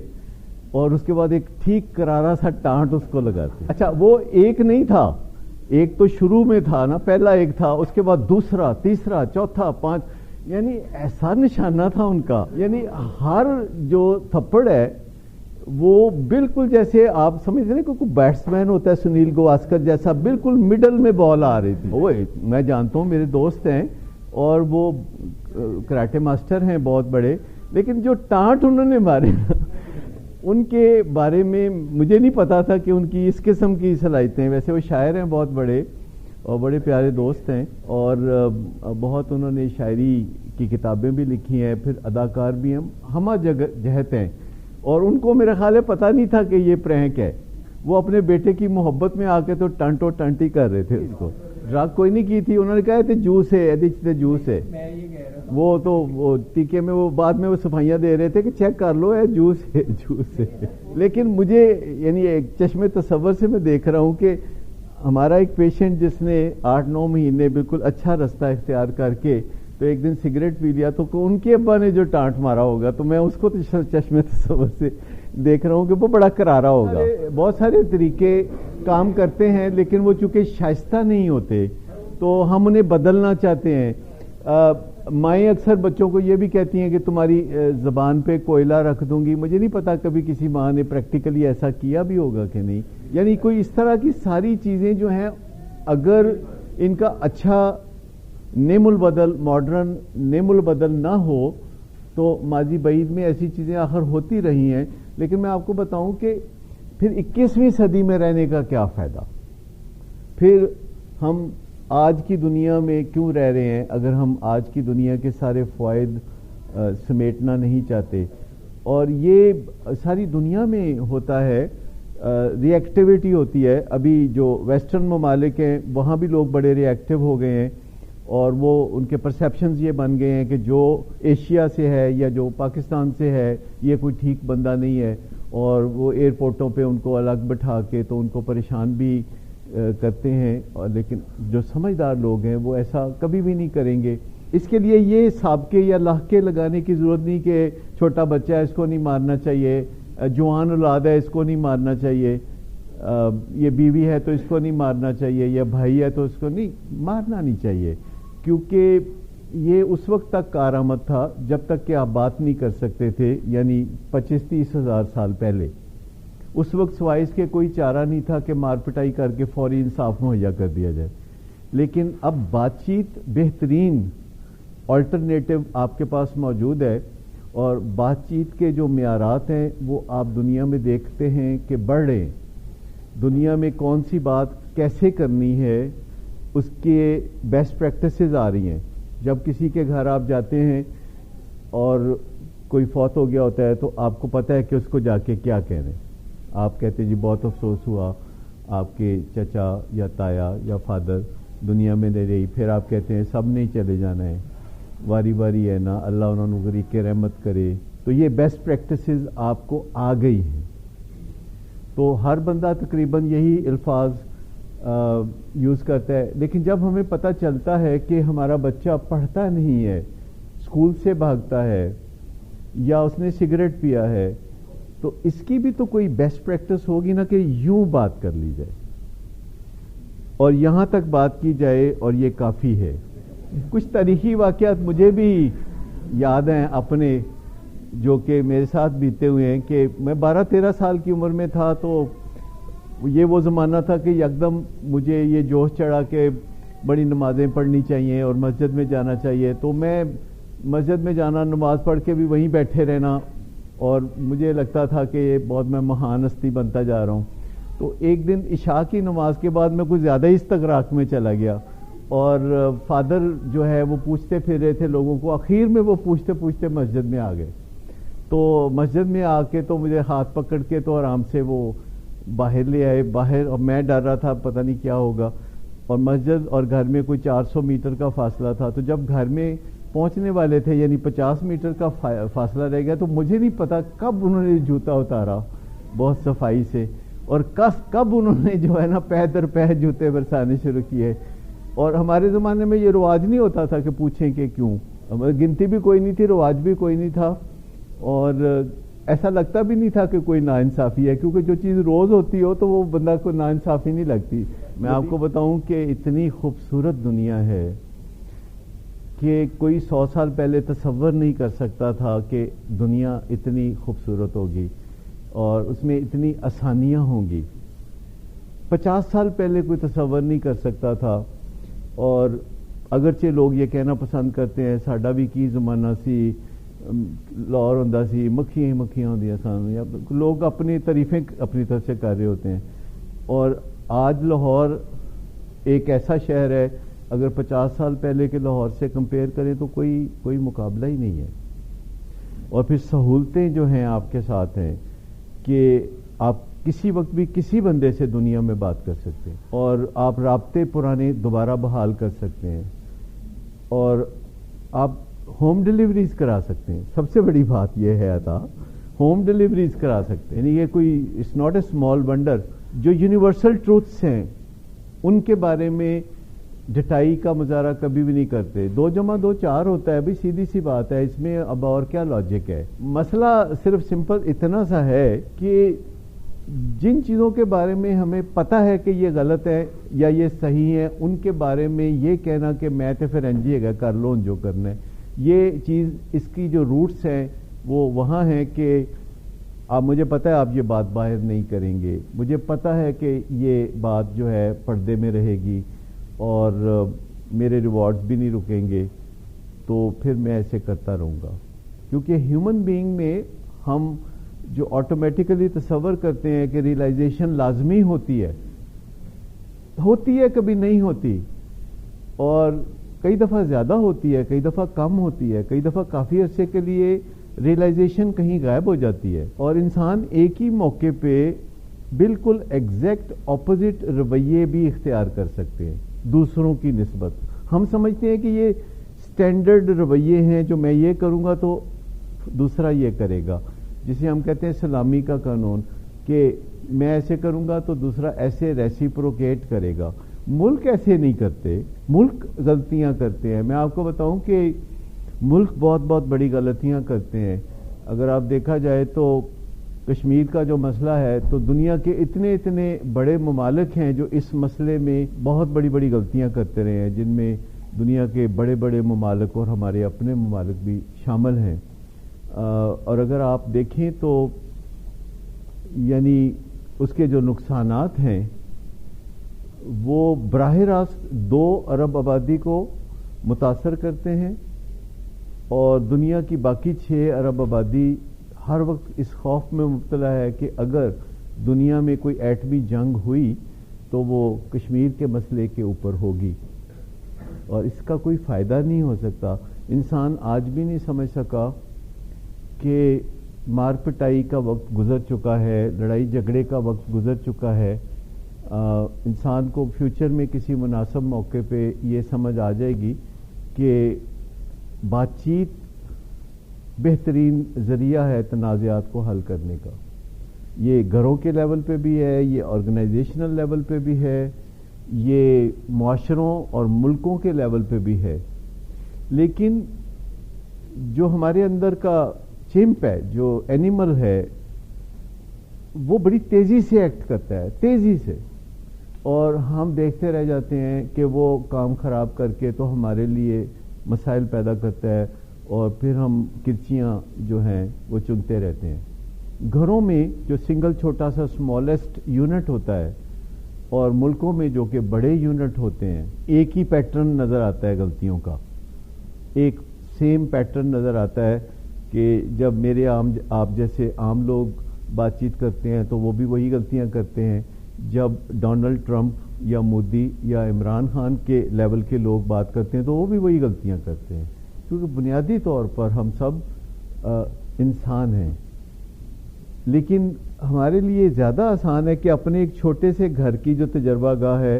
اور اس کے بعد ایک ٹھیک کرارا سا ٹانٹ اس کو لگاتے۔ اچھا وہ ایک نہیں تھا، ایک تو شروع میں تھا نا، پہلا ایک تھا، اس کے بعد دوسرا، تیسرا، چوتھا، 5، یعنی ایسا نشانہ تھا ان کا، یعنی ہر جو تھپڑ ہے وہ بالکل جیسے آپ سمجھتے ہیں کہ کوئی بیٹسمین ہوتا ہے سنیل گواسکر جیسا، بالکل مڈل میں بال آ رہی تھی۔ میں جانتا ہوں، میرے دوست ہیں اور وہ کراٹے ماسٹر ہیں بہت بڑے، لیکن جو ٹانٹ انہوں نے مارے ان کے بارے میں مجھے نہیں پتا تھا کہ ان کی اس قسم کی صلاحیتیں، ویسے وہ شاعر ہیں بہت بڑے اور بڑے پیارے دوست ہیں، اور بہت انہوں نے شاعری کی کتابیں بھی لکھی ہیں، پھر اداکار بھی ہیں، ہمہ جہت ہیں، اور ان کو میرا خیال ہے پتہ نہیں تھا کہ یہ پرینک ہے۔ وہ اپنے بیٹے کی محبت میں آ کے تو ٹنٹو ٹنٹی کر رہے تھے، اس کو ڈرگ کوئی نہیں کی تھی، انہوں نے کہا تھے جوس ہے، جوس ہے، وہ تو وہ ٹیکے میں وہ بعد میں وہ صفائیاں دے رہے تھے کہ چیک کر لو ہے جوس ہے، جوس ہے۔ لیکن مجھے یعنی ایک چشم تصور سے میں دیکھ رہا ہوں کہ ہمارا ایک پیشنٹ جس نے 8-9 مہینے بالکل اچھا رستہ اختیار کر کے تو ایک دن سگریٹ پی لیا، تو ان کے ابا نے جو ٹانٹ مارا ہوگا، تو میں اس کو چشم تصور سے دیکھ رہا ہوں کہ وہ بڑا کرارا ہوگا۔ بہت سارے طریقے کام کرتے ہیں، لیکن وہ چونکہ شائستہ نہیں ہوتے تو ہم انہیں بدلنا چاہتے ہیں۔ مائیں اکثر بچوں کو یہ بھی کہتی ہیں کہ تمہاری زبان پہ کوئلہ رکھ دوں گی، مجھے نہیں پتا کبھی کسی ماں نے پریکٹیکلی ایسا کیا بھی ہوگا کہ نہیں، یعنی کوئی اس طرح کی ساری چیزیں جو ہیں اگر ان کا اچھا نعم البدل، ماڈرن نعم البدل نہ ہو تو ماضی بعید میں ایسی چیزیں آخر ہوتی رہی ہیں۔ لیکن میں آپ کو بتاؤں کہ پھر 21ویں صدی میں رہنے کا کیا فائدہ، پھر ہم آج کی دنیا میں کیوں رہ رہے ہیں اگر ہم آج کی دنیا کے سارے فوائد سمیٹنا نہیں چاہتے؟ اور یہ ساری دنیا میں ہوتا ہے، ری ایکٹیویٹی ہوتی ہے. ابھی جو ویسٹرن ممالک ہیں وہاں بھی لوگ بڑے ری ایکٹیو ہو گئے ہیں، اور وہ ان کے پرسیپشنز یہ بن گئے ہیں کہ جو ایشیا سے ہے یا جو پاکستان سے ہے یہ کوئی ٹھیک بندہ نہیں ہے، اور وہ ایئرپورٹوں پہ ان کو الگ بٹھا کے تو ان کو پریشان بھی کرتے ہیں. لیکن جو سمجھدار لوگ ہیں وہ ایسا کبھی بھی نہیں کریں گے. اس کے لیے یہ سابقے یا لاحقے لگانے کی ضرورت نہیں کہ چھوٹا بچہ ہے اس کو نہیں مارنا چاہیے، جوان اولاد ہے اس کو نہیں مارنا چاہیے، یہ بیوی ہے تو اس کو نہیں مارنا چاہیے، یا بھائی ہے تو اس کو نہیں مارنا نہیں چاہیے. کیونکہ یہ اس وقت تک کارآمد تھا جب تک کہ آپ بات نہیں کر سکتے تھے، یعنی 25-30 ہزار سال پہلے. اس وقت سوائے اس کے کوئی چارہ نہیں تھا کہ مار پٹائی کر کے فوری انصاف مہیا کر دیا جائے. لیکن اب بات چیت بہترین آلٹرنیٹو آپ کے پاس موجود ہے، اور بات چیت کے جو معیارات ہیں وہ آپ دنیا میں دیکھتے ہیں کہ بڑھ رہے ہیں. دنیا میں کون سی بات کیسے کرنی ہے اس کے بیسٹ پریکٹسز آ رہی ہیں. جب کسی کے گھر آپ جاتے ہیں اور کوئی فوت ہو گیا ہوتا ہے تو آپ کو پتہ ہے کہ اس کو جا کے کیا کہنا ہے. آپ کہتے ہیں جی بہت افسوس ہوا آپ کے چچا یا تایا یا فادر دنیا میں نہیں رہی. پھر آپ کہتے ہیں سب نہیں چلے جانا ہے، واری واری ہے نا، اللہ انہوں نے غریق کے رحمت کرے. تو یہ بیسٹ پریکٹسز آپ کو آ گئی ہیں. تو ہر بندہ تقریباً یہی الفاظ یوز کرتا ہے. لیکن جب ہمیں پتہ چلتا ہے کہ ہمارا بچہ پڑھتا نہیں ہے، اسکول سے بھاگتا ہے، یا اس نے سگریٹ پیا ہے، تو اس کی بھی تو کوئی بیسٹ پریکٹس ہوگی نا کہ یوں بات کر لی جائے اور یہاں تک بات کی جائے، اور یہ کافی ہے. کچھ تاریخی واقعات مجھے بھی یاد ہیں اپنے، جو کہ میرے ساتھ بیتے ہوئے ہیں. کہ میں 12-13 سال کی عمر میں تھا تو یہ وہ زمانہ تھا کہ یکدم مجھے یہ جوش چڑھا کہ بڑی نمازیں پڑھنی چاہیے اور مسجد میں جانا چاہیے. تو میں مسجد میں جانا، نماز پڑھ کے بھی وہیں بیٹھے رہنا، اور مجھے لگتا تھا کہ یہ بہت میں مہان ہستی بنتا جا رہا ہوں. تو ایک دن عشاء کی نماز کے بعد میں کچھ زیادہ ہی استغراق میں چلا گیا، اور فادر جو ہے وہ پوچھتے پھر رہے تھے لوگوں کو. آخر میں وہ پوچھتے پوچھتے مسجد میں آ گئے. تو مسجد میں آ کے تو مجھے ہاتھ پکڑ کے تو آرام سے وہ باہر لے آئے. باہر، اور میں ڈر رہا تھا پتہ نہیں کیا ہوگا. اور مسجد اور گھر میں کوئی 400 میٹر کا فاصلہ تھا. تو جب گھر میں پہنچنے والے تھے، یعنی 50 میٹر کا فاصلہ رہ گیا، تو مجھے نہیں پتا کب انہوں نے جوتا اتارا بہت صفائی سے، اور کب انہوں نے جو ہے نا پے در پے جوتے برسانے شروع کیے. اور ہمارے زمانے میں یہ رواج نہیں ہوتا تھا کہ پوچھیں کہ کیوں. گنتی بھی کوئی نہیں تھی، رواج بھی کوئی نہیں تھا، اور ایسا لگتا بھی نہیں تھا کہ کوئی ناانصافی ہے، کیونکہ جو چیز روز ہوتی ہو تو وہ بندہ کو ناانصافی نہیں لگتی. میں آپ کو بتاؤں کہ اتنی خوبصورت دنیا ہے کہ کوئی 100 سال پہلے تصور نہیں کر سکتا تھا کہ دنیا اتنی خوبصورت ہوگی اور اس میں اتنی آسانیاں ہوں گی. 50 سال پہلے کوئی تصور نہیں کر سکتا تھا. اور اگرچہ لوگ یہ کہنا پسند کرتے ہیں ساڈا بھی کی زمانہ سی، لاہور ہوندا سی، مکھیاں ہی مکھیاں ہوندیاں سن، یا لوگ اپنی تعریفیں اپنی طرف سے کر رہے ہوتے ہیں. اور آج لاہور ایک ایسا شہر ہے، اگر 50 سال پہلے کے لاہور سے کمپیئر کریں تو کوئی مقابلہ ہی نہیں ہے. اور پھر سہولتیں جو ہیں آپ کے ساتھ ہیں کہ آپ کسی وقت بھی کسی بندے سے دنیا میں بات کر سکتے ہیں، اور آپ رابطے پرانے دوبارہ بحال کر سکتے ہیں، اور آپ ہوم ڈیلیوریز کرا سکتے ہیں. سب سے بڑی بات یہ ہے عطا، ہوم ڈیلیوریز کرا سکتے ہیں. یعنی یہ کوئی it's not a small wonder. جو یونیورسل ٹروتھس ہیں ان کے بارے میں ڈٹائی کا مظاہرہ کبھی بھی نہیں کرتے. 2 + 2 4 ہوتا ہے، بھی سیدھی سی بات ہے، اس میں اب اور کیا لاجک ہے. مسئلہ صرف سمپل اتنا سا ہے کہ جن چیزوں کے بارے میں ہمیں پتہ ہے کہ یہ غلط ہے یا یہ صحیح ہے، ان کے بارے میں یہ کہنا کہ میں تے پھر انجی ہے کر لو جو کرنا ہے، یہ چیز اس کی جو روٹس ہیں وہ وہاں ہیں کہ آپ مجھے پتہ ہے آپ یہ بات باہر نہیں کریں گے، مجھے پتہ ہے کہ یہ بات جو ہے پردے میں رہے گی اور میرے ریوارڈز بھی نہیں رکیں گے، تو پھر میں ایسے کرتا رہوں گا. کیونکہ ہیومن بینگ میں ہم جو آٹومیٹیکلی تصور کرتے ہیں کہ ریئلائزیشن لازمی ہوتی ہے، کبھی نہیں ہوتی، اور کئی دفعہ زیادہ ہوتی ہے، کئی دفعہ کم ہوتی ہے، کئی دفعہ کافی عرصے کے لیے ریئلائزیشن کہیں غائب ہو جاتی ہے، اور انسان ایک ہی موقع پہ بالکل ایگزیکٹ اپوزٹ رویے بھی اختیار کر سکتے ہیں دوسروں کی نسبت۔ ہم سمجھتے ہیں کہ یہ سٹینڈرڈ رویے ہیں، جو میں یہ کروں گا تو دوسرا یہ کرے گا، جسے ہم کہتے ہیں سلامی کا قانون، کہ میں ایسے کروں گا تو دوسرا ایسے ریسیپروکیٹ کرے گا۔ ملک ایسے نہیں کرتے، ملک غلطیاں کرتے ہیں۔ میں آپ کو بتاؤں کہ ملک بہت بہت بڑی غلطیاں کرتے ہیں۔ اگر آپ دیکھا جائے تو کشمیر کا جو مسئلہ ہے، تو دنیا کے اتنے بڑے ممالک ہیں جو اس مسئلے میں بہت بڑی بڑی غلطیاں کرتے رہے ہیں، جن میں دنیا کے بڑے بڑے ممالک اور ہمارے اپنے ممالک بھی شامل ہیں۔ اور اگر آپ دیکھیں تو یعنی اس کے جو نقصانات ہیں وہ براہ راست 2 ارب آبادی کو متاثر کرتے ہیں، اور دنیا کی باقی 6 ارب آبادی ہر وقت اس خوف میں مبتلا ہے کہ اگر دنیا میں کوئی ایٹمی جنگ ہوئی تو وہ کشمیر کے مسئلے کے اوپر ہوگی، اور اس کا کوئی فائدہ نہیں ہو سکتا۔ انسان آج بھی نہیں سمجھ سکا کہ مار پٹائی کا وقت گزر چکا ہے، لڑائی جھگڑے کا وقت گزر چکا ہے۔ انسان کو فیوچر میں کسی مناسب موقع پہ یہ سمجھ آ جائے گی کہ بات چیت بہترین ذریعہ ہے تنازعات کو حل کرنے کا۔ یہ گھروں کے لیول پہ بھی ہے، یہ آرگنائزیشنل لیول پہ بھی ہے، یہ معاشروں اور ملکوں کے لیول پہ بھی ہے۔ لیکن جو ہمارے اندر کا چمپ ہے، جو اینیمل ہے، وہ بڑی تیزی سے ایکٹ کرتا ہے، تیزی سے، اور ہم دیکھتے رہ جاتے ہیں کہ وہ کام خراب کر کے تو ہمارے لیے مسائل پیدا کرتا ہے، اور پھر ہم کرچیاں جو ہیں وہ چنتے رہتے ہیں۔ گھروں میں جو سنگل چھوٹا سا اسمالسٹ یونٹ ہوتا ہے، اور ملکوں میں جو کہ بڑے یونٹ ہوتے ہیں، ایک ہی پیٹرن نظر آتا ہے غلطیوں کا، ایک سیم پیٹرن نظر آتا ہے کہ جب میرے آپ جیسے عام لوگ بات چیت کرتے ہیں تو وہ بھی وہی غلطیاں کرتے ہیں، جب ڈونلڈ ٹرمپ یا مودی یا عمران خان کے لیول کے لوگ بات کرتے ہیں تو وہ بھی وہی غلطیاں کرتے ہیں، کیونکہ بنیادی طور پر ہم سب انسان ہیں۔ لیکن ہمارے لیے زیادہ آسان ہے کہ اپنے ایک چھوٹے سے گھر کی جو تجربہ گاہ ہے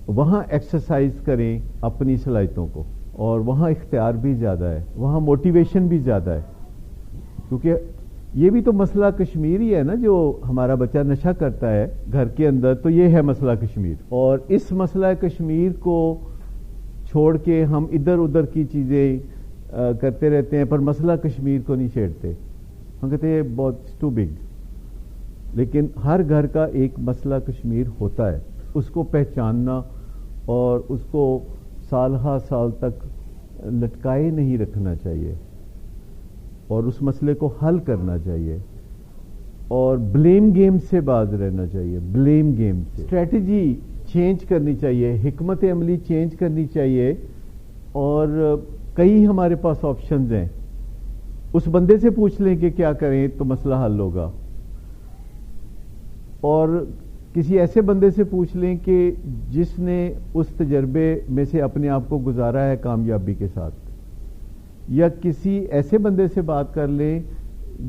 وہاں ایکسرسائز کریں اپنی صلاحیتوں کو، اور وہاں اختیار بھی زیادہ ہے، وہاں موٹیویشن بھی زیادہ ہے، کیونکہ یہ بھی تو مسئلہ کشمیر ہی ہے نا، جو ہمارا بچہ نشہ کرتا ہے گھر کے اندر، تو یہ ہے مسئلہ کشمیر۔ اور اس مسئلہ کشمیر کو چھوڑ کے ہم ادھر ادھر کی چیزیں کرتے رہتے ہیں، پر مسئلہ کشمیر کو نہیں چھیڑتے۔ ہم کہتے ہیں بہت ٹو بگ، لیکن ہر گھر کا ایک مسئلہ کشمیر ہوتا ہے، اس کو پہچاننا اور اس کو سال ہا سال تک لٹکائے نہیں رکھنا چاہیے، اور اس مسئلے کو حل کرنا چاہیے، اور بلیم گیم سے باز رہنا چاہیے، بلیم گیم سے اسٹریٹجی چینج کرنی چاہیے، حکمت عملی چینج کرنی چاہیے، اور کئی ہمارے پاس آپشنز ہیں۔ اس بندے سے پوچھ لیں کہ کیا کریں تو مسئلہ حل ہوگا، اور کسی ایسے بندے سے پوچھ لیں کہ جس نے اس تجربے میں سے اپنے آپ کو گزارا ہے کامیابی کے ساتھ، یا کسی ایسے بندے سے بات کر لیں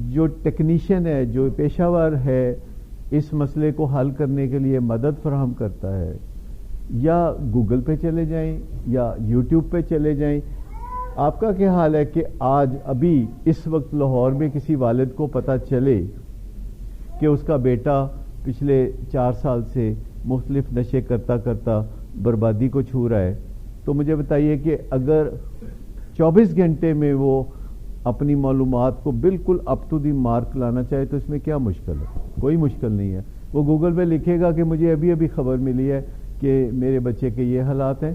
جو ٹیکنیشین ہے، جو پیشہ ور ہے، اس مسئلے کو حل کرنے کے لیے مدد فراہم کرتا ہے، یا گوگل پہ چلے جائیں یا یوٹیوب پہ چلے جائیں۔ آپ کا کیا حال ہے کہ آج ابھی اس وقت لاہور میں کسی والد کو پتہ چلے کہ اس کا بیٹا پچھلے 4 سال سے مختلف نشے کرتا کرتا بربادی کو چھو رہا ہے، تو مجھے بتائیے کہ اگر 24 گھنٹے میں وہ اپنی معلومات کو بالکل اپ ٹو دی مارک لانا چاہے تو اس میں کیا مشکل ہے؟ کوئی مشکل نہیں ہے۔ وہ گوگل پہ لکھے گا کہ مجھے ابھی خبر ملی ہے کہ میرے بچے کے یہ حالات ہیں،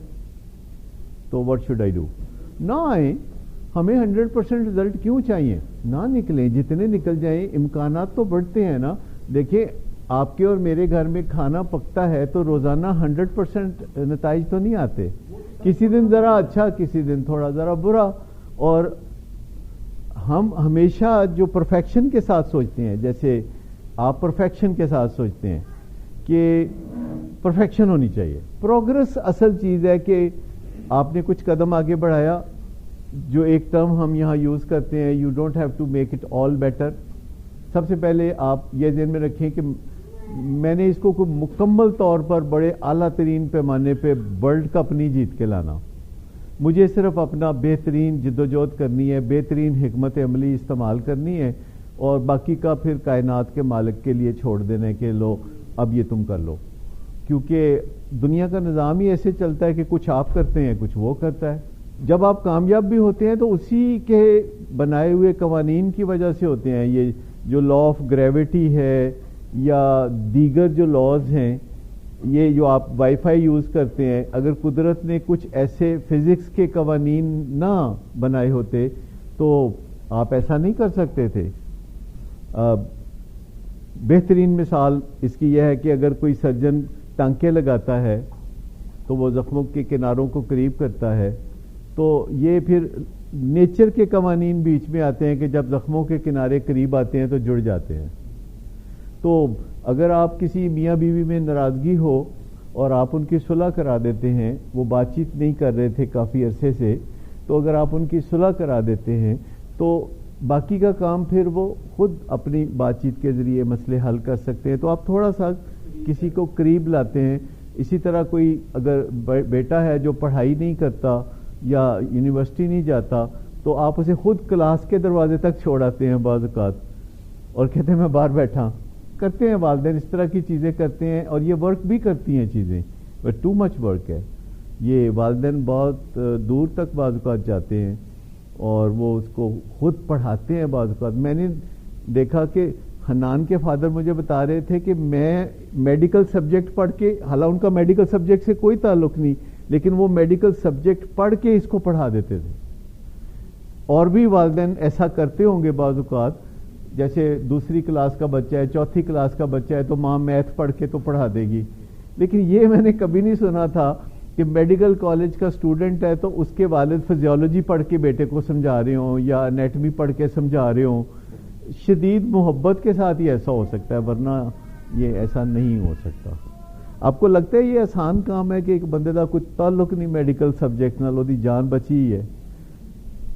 تو واٹ شوڈ آئی ڈو؟ نہ آئیں، ہمیں 100% رزلٹ کیوں چاہیے؟ نہ نکلیں، جتنے نکل جائیں، امکانات تو بڑھتے ہیں نا۔ دیکھیں، آپ کے اور میرے گھر میں کھانا پکتا ہے تو روزانہ 100% نتائج تو نہیں آتے، کسی دن ذرا اچھا، کسی دن تھوڑا ذرا برا، اور ہم ہمیشہ جو پرفیکشن کے ساتھ سوچتے ہیں، جیسے آپ پرفیکشن کے ساتھ سوچتے ہیں کہ پرفیکشن ہونی چاہیے۔ پروگرس اصل چیز ہے کہ آپ نے کچھ قدم آگے بڑھایا، جو ایک ٹرم ہم یہاں یوز کرتے ہیں you don't have to make it all better. سب سے پہلے آپ یہ ذہن میں رکھیں کہ میں نے اس کو کوئی مکمل طور پر بڑے اعلیٰ ترین پیمانے پہ ورلڈ کپ نہیں جیت کے لانا. مجھے صرف اپنا بہترین جدوجہد کرنی ہے, بہترین حکمت عملی استعمال کرنی ہے, اور باقی کا پھر کائنات کے مالک کے لیے چھوڑ دینے کے لو اب یہ تم کر لو. کیونکہ دنیا کا نظام ہی ایسے چلتا ہے کہ کچھ آپ کرتے ہیں کچھ وہ کرتا ہے. جب آپ کامیاب بھی ہوتے ہیں تو اسی کے بنائے ہوئے قوانین کی وجہ سے ہوتے ہیں. یہ جو لا آف گریوٹی ہے یا دیگر جو لاز ہیں, یہ جو آپ وائی فائی یوز کرتے ہیں, اگر قدرت نے کچھ ایسے فزکس کے قوانین نہ بنائے ہوتے تو آپ ایسا نہیں کر سکتے تھے. بہترین مثال اس کی یہ ہے کہ اگر کوئی سرجن ٹانکے لگاتا ہے تو وہ زخموں کے کناروں کو قریب کرتا ہے, تو یہ پھر نیچر کے قوانین بیچ میں آتے ہیں کہ جب زخموں کے کنارے قریب آتے ہیں تو جڑ جاتے ہیں. تو اگر آپ کسی میاں بیوی میں ناراضگی ہو اور آپ ان کی صلح کرا دیتے ہیں, وہ بات چیت نہیں کر رہے تھے کافی عرصے سے, تو اگر آپ ان کی صلح کرا دیتے ہیں تو باقی کا کام پھر وہ خود اپنی بات چیت کے ذریعے مسئلے حل کر سکتے ہیں. تو آپ تھوڑا سا کسی کو قریب لاتے ہیں. اسی طرح کوئی اگر بیٹا ہے جو پڑھائی نہیں کرتا یا یونیورسٹی نہیں جاتا تو آپ اسے خود کلاس کے دروازے تک چھوڑ آتے ہیں بعض اوقات, اور کہتے ہیں میں باہر بیٹھا. کرتے ہیں والدین اس طرح کی چیزیں کرتے ہیں, اور یہ ورک بھی کرتی ہیں چیزیں, بٹ ٹو مچ ورک ہے. یہ والدین بہت دور تک بعض اوقات جاتے ہیں اور وہ اس کو خود پڑھاتے ہیں بعض اوقات. میں نے دیکھا کہ حنان کے فادر مجھے بتا رہے تھے کہ میں میڈیکل سبجیکٹ پڑھ کے, حالانکہ ان کا میڈیکل سبجیکٹ سے کوئی تعلق نہیں, لیکن وہ میڈیکل سبجیکٹ پڑھ کے اس کو پڑھا دیتے تھے. اور بھی والدین ایسا کرتے ہوں گے بعض اوقات, جیسے دوسری کلاس کا بچہ ہے, چوتھی کلاس کا بچہ ہے تو ماں میتھ پڑھ کے تو پڑھا دے گی. لیکن یہ میں نے کبھی نہیں سنا تھا کہ میڈیکل کالج کا اسٹوڈنٹ ہے تو اس کے والد فزیولوجی پڑھ کے بیٹے کو سمجھا رہے ہوں یا انیٹمی پڑھ کے سمجھا رہے ہوں. شدید محبت کے ساتھ ہی ایسا ہو سکتا ہے, ورنہ یہ ایسا نہیں ہو سکتا. آپ کو لگتا ہے یہ آسان کام ہے کہ ایک بندے کا کوئی تعلق نہیں میڈیکل سبجیکٹ نال, وہ جان بچی ہی ہے,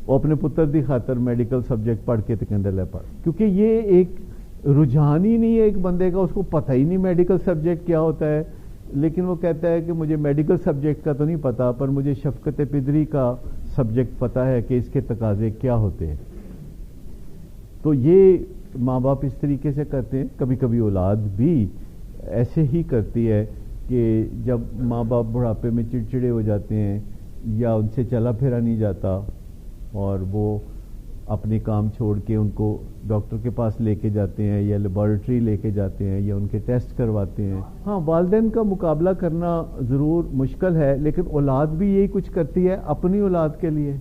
وہ اپنے پتر دی خاطر میڈیکل سبجیکٹ پڑھ کے تکندر لے پڑھ, کیونکہ یہ ایک رجحان ہی نہیں ہے ایک بندے کا, اس کو پتہ ہی نہیں میڈیکل سبجیکٹ کیا ہوتا ہے. لیکن وہ کہتا ہے کہ مجھے میڈیکل سبجیکٹ کا تو نہیں پتا, پر مجھے شفقت پدری کا سبجیکٹ پتا ہے کہ اس کے تقاضے کیا ہوتے ہیں. تو یہ ماں باپ اس طریقے سے کرتے ہیں. کبھی کبھی اولاد بھی ایسے ہی کرتی ہے کہ جب ماں باپ بڑھاپے میں چڑچڑے ہو جاتے ہیں یا ان سے چلا پھرا نہیں جاتا اور وہ اپنے کام چھوڑ کے ان کو ڈاکٹر کے پاس لے کے جاتے ہیں یا لیبارٹری لے کے جاتے ہیں یا ان کے ٹیسٹ کرواتے ہیں. ہاں, والدین کا مقابلہ کرنا ضرور مشکل ہے, لیکن اولاد بھی یہی کچھ کرتی ہے اپنی اولاد کے لیے,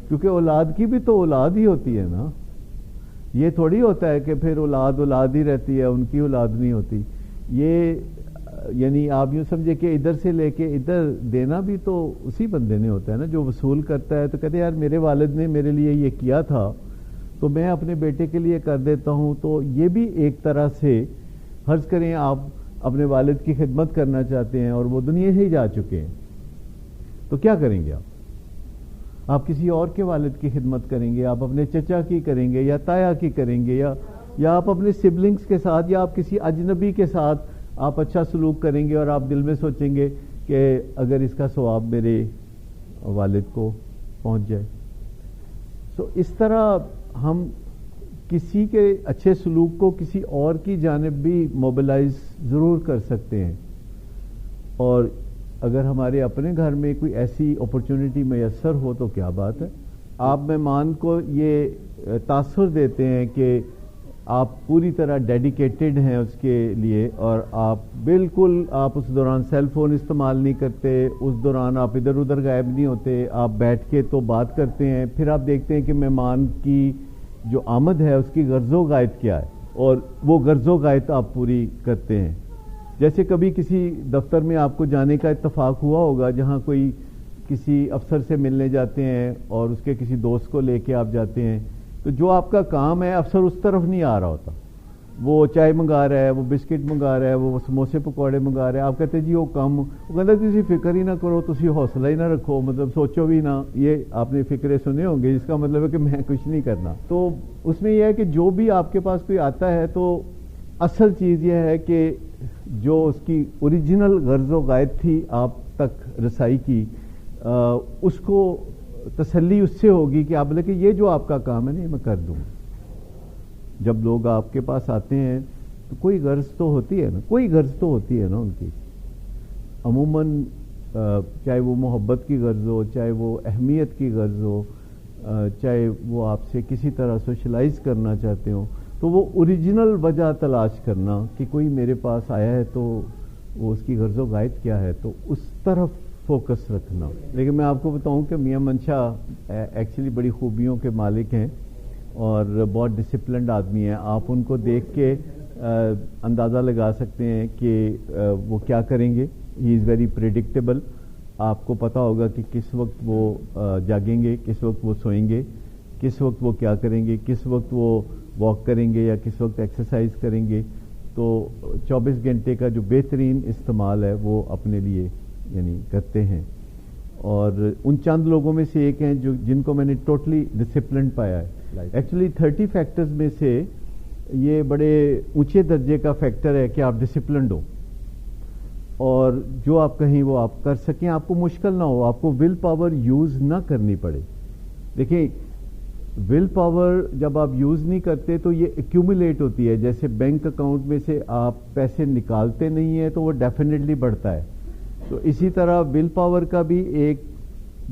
کیونکہ اولاد کی بھی تو اولاد ہی ہوتی ہے نا. یہ تھوڑی ہوتا ہے کہ پھر اولاد ہی رہتی ہے, ان کی اولاد نہیں ہوتی. یہ یعنی آپ یوں سمجھے کہ ادھر سے لے کے ادھر دینا بھی تو اسی بندے نے ہوتا ہے نا, جو وصول کرتا ہے. تو کہتے ہیں یار میرے والد نے میرے لیے یہ کیا تھا تو میں اپنے بیٹے کے لیے کر دیتا ہوں. تو یہ بھی ایک طرح سے فرض کریں آپ اپنے والد کی خدمت کرنا چاہتے ہیں اور وہ دنیا سے ہی جا چکے ہیں, تو کیا کریں گے آپ کسی اور کے والد کی خدمت کریں گے, آپ اپنے چچا کی کریں گے یا تایا کی کریں گے, یا آپ اپنے سبلنگز کے ساتھ یا آپ کسی اجنبی کے ساتھ آپ اچھا سلوک کریں گے اور آپ دل میں سوچیں گے کہ اگر اس کا ثواب میرے والد کو پہنچ جائے. سو اس طرح ہم کسی کے اچھے سلوک کو کسی اور کی جانب بھی موبلائز ضرور کر سکتے ہیں. اور اگر ہمارے اپنے گھر میں کوئی ایسی اپرچونٹی میسر ہو تو کیا بات ہے. آپ مہمان کو یہ تاثر دیتے ہیں کہ آپ پوری طرح ڈیڈیکیٹڈ ہیں اس کے لیے, اور آپ بالکل آپ اس دوران سیل فون استعمال نہیں کرتے, اس دوران آپ ادھر ادھر غائب نہیں ہوتے, آپ بیٹھ کے تو بات کرتے ہیں. پھر آپ دیکھتے ہیں کہ مہمان کی جو آمد ہے اس کی غرض و غایت کیا ہے, اور وہ غرض و غایت آپ پوری کرتے ہیں. جیسے کبھی کسی دفتر میں آپ کو جانے کا اتفاق ہوا ہوگا جہاں کوئی کسی افسر سے ملنے جاتے ہیں اور اس کے کسی دوست کو لے کے آپ جاتے ہیں, تو جو آپ کا کام ہے افسر اس طرف نہیں آ رہا ہوتا, وہ چائے منگا رہا ہے, وہ بسکٹ منگا رہا ہے, وہ سموسے پکوڑے منگا رہا ہے, آپ کہتے ہیں جی وہ کم, وہ کہتا ہے تسی فکر ہی نہ کرو, تسی حوصلہ ہی نہ رکھو, مطلب سوچو بھی نہ. یہ آپ نے فکرے سنے ہوں گے, جس کا مطلب ہے کہ میں کچھ نہیں کرنا. تو اس میں یہ ہے کہ جو بھی آپ کے پاس کوئی آتا ہے تو اصل چیز یہ ہے کہ جو اس کی اوریجنل غرض و غائد تھی آپ تک رسائی کی, اس کو تسلی اس سے ہوگی کہ آپ بولے کہ یہ جو آپ کا کام ہے نا یہ میں کر دوں. جب لوگ آپ کے پاس آتے ہیں تو کوئی غرض تو ہوتی ہے نا, کوئی غرض تو ہوتی ہے نا ان کی عموماً, چاہے وہ محبت کی غرض ہو, چاہے وہ اہمیت کی غرض ہو, چاہے وہ آپ سے کسی طرح سوشلائز کرنا چاہتے ہوں, تو وہ اوریجنل وجہ تلاش کرنا کہ کوئی میرے پاس آیا ہے تو وہ اس کی غرض و غائد کیا ہے, تو اس طرف فوکس رکھنا. لیکن میں آپ کو بتاؤں کہ میاں منشا ایکچولی بڑی خوبیوں کے مالک ہیں اور بہت ڈسپلنڈ آدمی ہیں. آپ ان کو دیکھ کے اندازہ لگا سکتے ہیں کہ وہ کیا کریں گے. ہی از ویری پریڈکٹیبل. آپ کو پتا ہوگا کہ کس وقت وہ جاگیں گے, کس وقت وہ سوئیں گے, کس وقت وہ کیا کریں گے, کس وقت وہ واک کریں گے یا کس وقت ایکسرسائز کریں گے. تو 24 گھنٹے کا جو بہترین استعمال ہے وہ اپنے لیے یعنی کرتے ہیں. اور ان چند لوگوں میں سے ایک ہیں جن کو میں نے ٹوٹلی ڈسپلنڈ پایا ہے. ایکچولی 30 فیکٹرز میں سے یہ بڑے اونچے درجے کا فیکٹر ہے کہ آپ ڈسپلنڈ ہو اور جو آپ کہیں وہ آپ کر سکیں, آپ کو مشکل نہ ہو, آپ کو ول پاور یوز نہ کرنی پڑے. دیکھیں ول پاور جب آپ یوز نہیں کرتے تو یہ ایکیومولیٹ ہوتی ہے. جیسے بینک اکاؤنٹ میں سے آپ پیسے نکالتے نہیں ہیں تو وہ ڈیفینیٹلی بڑھتا ہے, تو اسی طرح ول پاور کا بھی ایک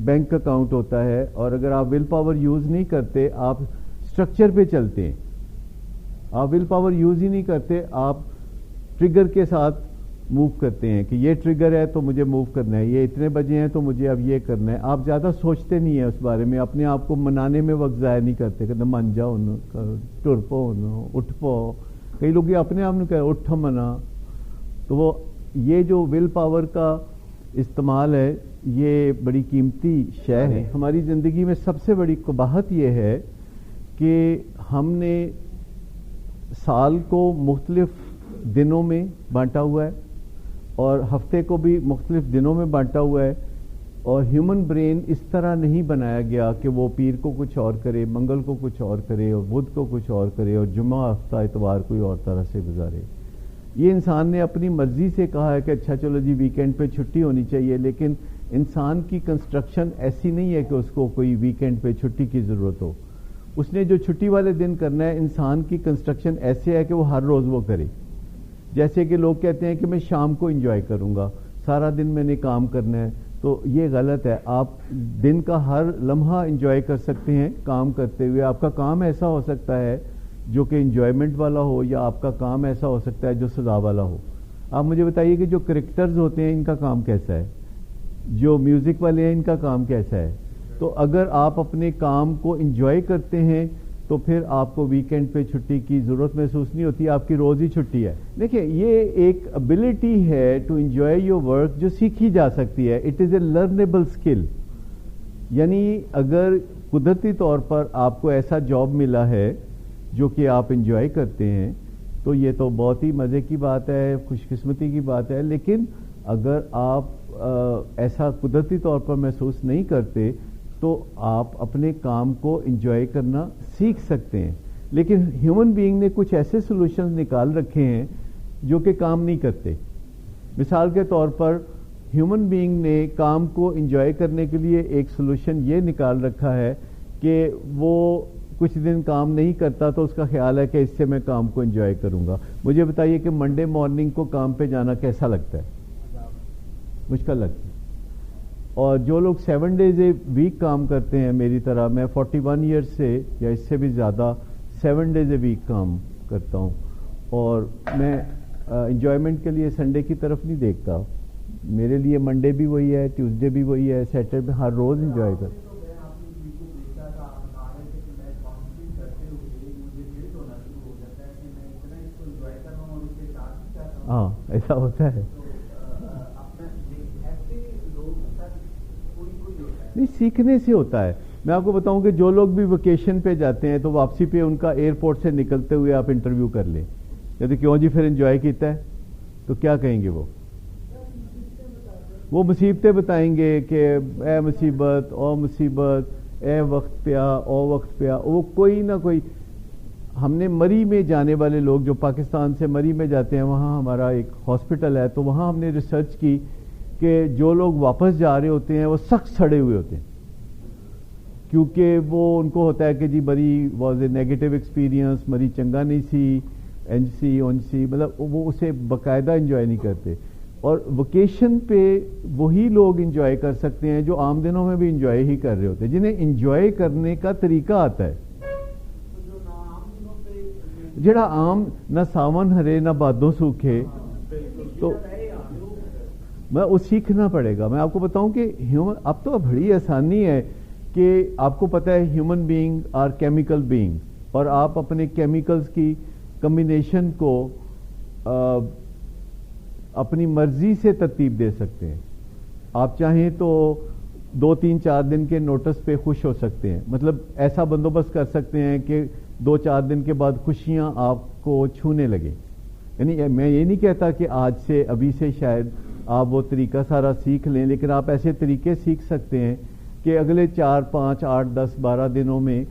بینک اکاؤنٹ ہوتا ہے. اور اگر آپ ول پاور یوز نہیں کرتے, آپ اسٹرکچر پہ چلتے ہیں, آپ ول پاور یوز ہی نہیں کرتے, آپ ٹریگر کے ساتھ موو کرتے ہیں کہ یہ ٹریگر ہے تو مجھے موو کرنا ہے, یہ اتنے بجے ہیں تو مجھے اب یہ کرنا ہے. آپ زیادہ سوچتے نہیں ہیں اس بارے میں, اپنے آپ کو منانے میں وقت ضائع نہیں کرتے کہ من جاؤ ٹر پو اٹھ پو. کئی لوگ یہ اپنے آپ نے کہا اٹھ منا. تو وہ یہ جو ول پاور کا استعمال ہے یہ بڑی قیمتی شے ہے. ہماری زندگی میں سب سے بڑی قباحت یہ ہے کہ ہم نے سال کو مختلف دنوں میں بانٹا ہوا ہے اور ہفتے کو بھی مختلف دنوں میں بانٹا ہوا ہے, اور ہیومن برین اس طرح نہیں بنایا گیا کہ وہ پیر کو کچھ اور کرے, منگل کو کچھ اور کرے, اور بدھ کو کچھ اور کرے, اور جمعہ ہفتہ اتوار کوئی اور طرح سے گزارے. یہ انسان نے اپنی مرضی سے کہا ہے کہ اچھا چلو جی ویکینڈ پہ چھٹی ہونی چاہیے, لیکن انسان کی کنسٹرکشن ایسی نہیں ہے کہ اس کو کوئی ویکینڈ پہ چھٹی کی ضرورت ہو. اس نے جو چھٹی والے دن کرنا ہے, انسان کی کنسٹرکشن ایسے ہے کہ وہ ہر روز وہ کرے. جیسے کہ لوگ کہتے ہیں کہ میں شام کو انجوائے کروں گا, سارا دن میں نے کام کرنا ہے, تو یہ غلط ہے. آپ دن کا ہر لمحہ انجوائے کر سکتے ہیں کام کرتے ہوئے. آپ کا کام ایسا ہو سکتا ہے جو کہ انجوائمنٹ والا ہو, یا آپ کا کام ایسا ہو سکتا ہے جو سزا والا ہو. آپ مجھے بتائیے کہ جو کریکٹرز ہوتے ہیں ان کا کام کیسا ہے, جو میوزک والے ہیں ان کا کام کیسا ہے. تو اگر آپ اپنے کام کو انجوائے کرتے ہیں تو پھر آپ کو ویکینڈ پہ چھٹی کی ضرورت محسوس نہیں ہوتی, آپ کی روز ہی چھٹی ہے. دیکھیں یہ ایک ابیلٹی ہے ٹو انجوائے یور ورک جو سیکھی جا سکتی ہے. It is a learnable skill. یعنی اگر قدرتی طور پر آپ کو ایسا جاب ملا ہے جو کہ آپ انجوائے کرتے ہیں تو یہ تو بہت ہی مزے کی بات ہے, خوش قسمتی کی بات ہے. لیکن اگر آپ ایسا قدرتی طور پر محسوس نہیں کرتے تو آپ اپنے کام کو انجوائے کرنا سیکھ سکتے ہیں. لیکن ہیومن بینگ نے کچھ ایسے سولوشنز نکال رکھے ہیں جو کہ کام نہیں کرتے. مثال کے طور پر ہیومن بینگ نے کام کو انجوائے کرنے کے لیے ایک سولوشن یہ نکال رکھا ہے کہ وہ کچھ دن کام نہیں کرتا تو اس کا خیال ہے کہ اس سے میں کام کو انجوائے کروں گا. مجھے بتائیے کہ منڈے مارننگ کو کام پہ جانا کیسا لگتا ہے؟ مشکل لگتا ہے. اور جو لوگ 7 days اے ویک کام کرتے ہیں میری طرح, میں 41 ایئرز سے یا اس سے بھی زیادہ 7 days اے ویک کام کرتا ہوں, اور میں انجوائمنٹ کے لیے سنڈے کی طرف نہیں دیکھتا. میرے لیے منڈے بھی وہی ہے, ٹیوزڈے بھی وہی ہے, سیٹرڈے ہر روز انجوائے کرتا. ہاں ایسا ہوتا ہے. نہیں, سیکھنے سے ہوتا ہے. میں آپ کو بتاؤں کہ جو لوگ بھی ویکیشن پہ جاتے ہیں تو واپسی پہ ان کا ایئرپورٹ سے نکلتے ہوئے آپ انٹرویو کر لیں, کہتے کیوں جی پھر انجوائے کیتا ہے؟ تو کیا کہیں گے وہ مصیبتیں بتائیں گے کہ اے مصیبت او مصیبت، اے وقت پیا او وقت پیا. وہ کوئی نہ کوئی، ہم نے مری میں جانے والے لوگ جو پاکستان سے مری میں جاتے ہیں، وہاں ہمارا ایک ہاسپٹل ہے، تو وہاں ہم نے ریسرچ کی کہ جو لوگ واپس جا رہے ہوتے ہیں وہ سخت سڑے ہوئے ہوتے ہیں، کیونکہ وہ ان کو ہوتا ہے کہ جی مری واز اے نیگیٹو ایکسپیرینس، مری چنگا نہیں سی، اینج سی اونج سی، مطلب وہ اسے باقاعدہ انجوائے نہیں کرتے. اور ویکیشن پہ وہی لوگ انجوائے کر سکتے ہیں جو عام دنوں میں بھی انجوائے ہی کر رہے ہوتے ہیں، جنہیں انجوائے کرنے کا طریقہ آتا ہے. جڑا عام نہ ساون ہرے نہ بادوں سوکھے، تو میں وہ سیکھنا پڑے گا. میں آپ کو بتاؤں کہ اب تو بڑی آسانی ہے کہ آپ کو پتہ ہے human being are chemical being, اور آپ اپنے کیمیکلز کی کمبینیشن کو اپنی مرضی سے ترتیب دے سکتے ہیں. آپ چاہیں تو 2-3-4 دن کے نوٹس پہ خوش ہو سکتے ہیں، مطلب ایسا بندوبست کر سکتے ہیں کہ 2-4 دن کے بعد خوشیاں آپ کو چھونے لگیں. یعنی میں یہ نہیں کہتا کہ آج سے ابھی سے شاید آپ وہ طریقہ سارا سیکھ لیں، لیکن آپ ایسے طریقے سیکھ سکتے ہیں کہ اگلے 4-5-8-10-12 دنوں میں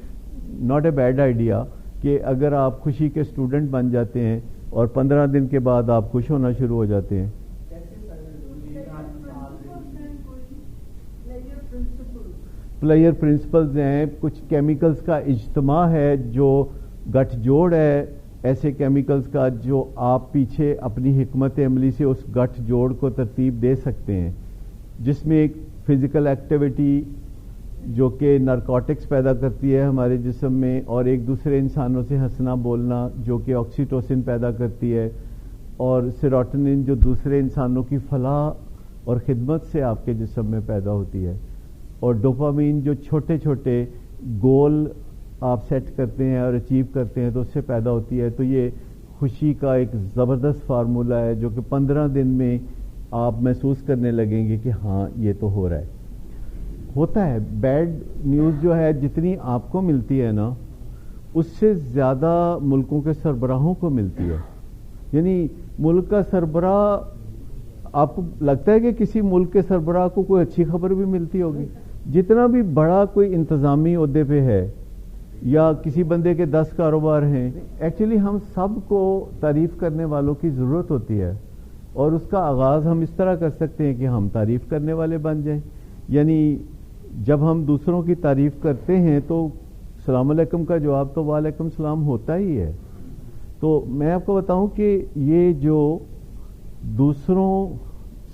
ناٹ اے بیڈ آئیڈیا کہ اگر آپ خوشی کے اسٹوڈنٹ بن جاتے ہیں اور 15 دن کے بعد آپ خوش ہونا شروع ہو جاتے ہیں. پلیئر پرنسپلز ہیں، کچھ کیمیکلز کا اجتماع ہے جو گٹھ جوڑ ہے ایسے کیمیکلز کا جو آپ پیچھے اپنی حکمت عملی سے اس گٹھ جوڑ کو ترتیب دے سکتے ہیں، جس میں ایک فزیکل ایکٹیویٹی جو کہ نارکوٹکس پیدا کرتی ہے ہمارے جسم میں، اور ایک دوسرے انسانوں سے ہنسنا بولنا جو کہ آکسیٹوسن پیدا کرتی ہے، اور سیروٹونن جو دوسرے انسانوں کی فلاح اور خدمت سے آپ کے جسم میں پیدا ہوتی ہے، اور ڈوپامین جو چھوٹے چھوٹے گول آپ سیٹ کرتے ہیں اور اچیو کرتے ہیں تو اس سے پیدا ہوتی ہے. تو یہ خوشی کا ایک زبردست فارمولہ ہے جو کہ 15 دن میں آپ محسوس کرنے لگیں گے کہ ہاں یہ تو ہو رہا ہے. ہوتا ہے بیڈ نیوز جو ہے جتنی آپ کو ملتی ہے نا، اس سے زیادہ ملکوں کے سربراہوں کو ملتی ہے. یعنی ملک کا سربراہ، آپ کو لگتا ہے کہ کسی ملک کے سربراہ کو کوئی اچھی خبر بھی ملتی ہوگی؟ جتنا بھی بڑا کوئی انتظامی عہدے پہ ہے یا کسی بندے کے 10 کاروبار ہیں، ایکچولی ہم سب کو تعریف کرنے والوں کی ضرورت ہوتی ہے، اور اس کا آغاز ہم اس طرح کر سکتے ہیں کہ ہم تعریف کرنے والے بن جائیں. یعنی جب ہم دوسروں کی تعریف کرتے ہیں تو السلام علیکم کا جواب تو وعلیکم السلام ہوتا ہی ہے. تو میں آپ کو بتاؤں کہ یہ جو دوسروں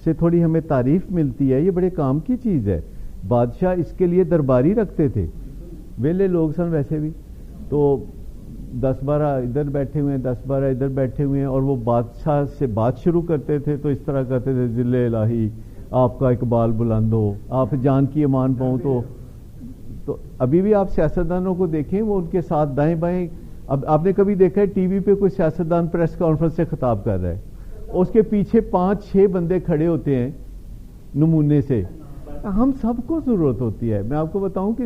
سے تھوڑی ہمیں تعریف ملتی ہے، یہ بڑے کام کی چیز ہے. بادشاہ اس کے لیے درباری رکھتے تھے، ویلے لوگ سن ویسے بھی، تو 10-12 ادھر بیٹھے ہوئے ہیں، 10-12 ادھر بیٹھے ہوئے ہیں، اور وہ بادشاہ سے بات شروع کرتے تھے تو اس طرح کرتے تھے، ذل الہی آپ کا اقبال بلند ہو، آپ جان کی امان پاؤں. تو ابھی بھی آپ سیاستدانوں کو دیکھیں، وہ ان کے ساتھ دائیں بائیں. اب آپ نے کبھی دیکھا ہے ٹی وی پہ کوئی سیاستدان پریس کانفرنس سے خطاب کر رہا ہے، اس کے پیچھے 5-6 بندے کھڑے ہوتے ہیں نمونے سے. ہم سب کو ضرورت ہوتی ہے. میں آپ کو بتاؤں کہ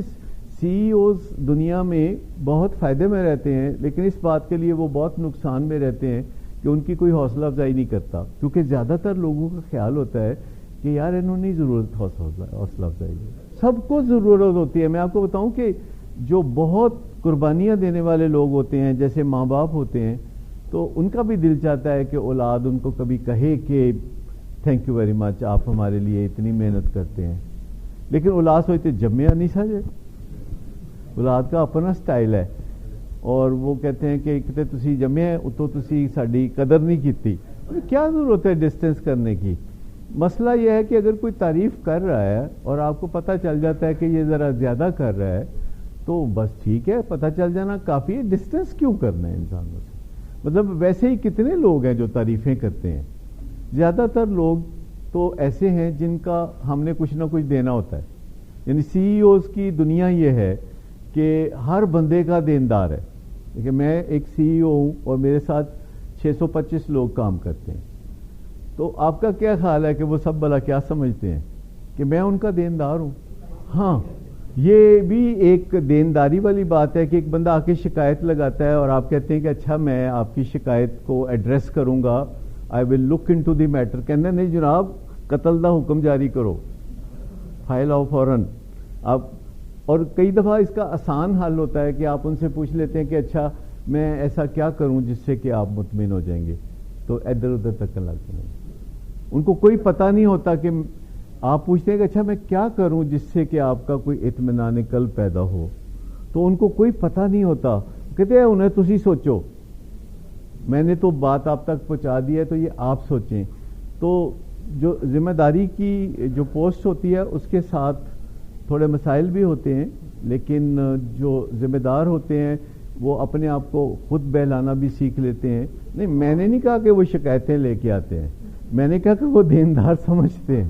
سی ای اوز دنیا میں بہت فائدے میں رہتے ہیں، لیکن اس بات کے لیے وہ بہت نقصان میں رہتے ہیں کہ ان کی کوئی حوصلہ افزائی نہیں کرتا، کیونکہ زیادہ تر لوگوں کا خیال ہوتا ہے کہ یار انہوں نے ضرورت حوصلہ افزائی. سب کو ضرورت ہوتی ہے. میں آپ کو بتاؤں کہ جو بہت قربانیاں دینے والے لوگ ہوتے ہیں، جیسے ماں باپ ہوتے ہیں، تو ان کا بھی دل چاہتا ہے کہ اولاد ان کو کبھی کہے کہ تھینک یو ویری مچ، آپ ہمارے لیے اتنی محنت کرتے ہیں. لیکن اولاد ہوتے جمیا نہیں سجے، اولاد کا اپنا سٹائل ہے، اور وہ کہتے ہیں کہ کتے تسی جمے اتو تسی ساڈی قدر نہیں کیتی. کیا ضرورت ہے ڈسٹینس کرنے کی؟ مسئلہ یہ ہے کہ اگر کوئی تعریف کر رہا ہے اور آپ کو پتہ چل جاتا ہے کہ یہ ذرا زیادہ کر رہا ہے تو بس ٹھیک ہے، پتہ چل جانا کافی ہے. ڈسٹینس کیوں کرنا ہے انسانوں سے؟ مطلب ویسے ہی کتنے لوگ ہیں جو تعریفیں کرتے ہیں؟ زیادہ تر لوگ تو ایسے ہیں جن کا ہم نے کچھ نہ کچھ دینا ہوتا ہے. یعنی سی ای اوز کی دنیا یہ ہے کہ ہر بندے کا دیندار ہے. دیکھیں میں ایک سی ای او ہوں اور میرے ساتھ 625 لوگ کام کرتے ہیں، تو آپ کا کیا خیال ہے کہ وہ سب بھلا کیا سمجھتے ہیں کہ میں ان کا دیندار ہوں؟ ہاں، یہ بھی ایک دینداری والی بات ہے کہ ایک بندہ آ کے شکایت لگاتا ہے اور آپ کہتے ہیں کہ اچھا میں آپ کی شکایت کو ایڈریس کروں گا, آئی ول لک ان ٹو دی میٹر. کہنا نہیں جناب, قتل دا حکم جاری کرو, فائل آؤ فوراً. اور کئی دفعہ اس کا آسان حل ہوتا ہے کہ آپ ان سے پوچھ لیتے ہیں کہ اچھا میں ایسا کیا کروں جس سے کہ آپ مطمئن ہو جائیں گے, تو ادھر ادھر تک لگتے ہیں. ان کو کوئی پتہ نہیں ہوتا کہ آپ پوچھتے ہیں کہ اچھا میں کیا کروں جس سے کہ آپ کا کوئی اطمینان قلب پیدا ہو, تو ان کو کوئی پتہ نہیں ہوتا. کہتے ہیں انہیں تسی سوچو, میں نے تو بات آپ تک پہنچا دی ہے تو یہ آپ سوچیں. تو جو ذمہ داری کی جو پوسٹ ہوتی ہے اس کے ساتھ تھوڑے مسائل بھی ہوتے ہیں, لیکن جو ذمہ دار ہوتے ہیں وہ اپنے آپ کو خود بہلانا بھی سیکھ لیتے ہیں. نہیں, میں نے نہیں کہا کہ وہ شکایتیں لے کے آتے ہیں, میں نے کہا کہ وہ دیندار سمجھتے ہیں.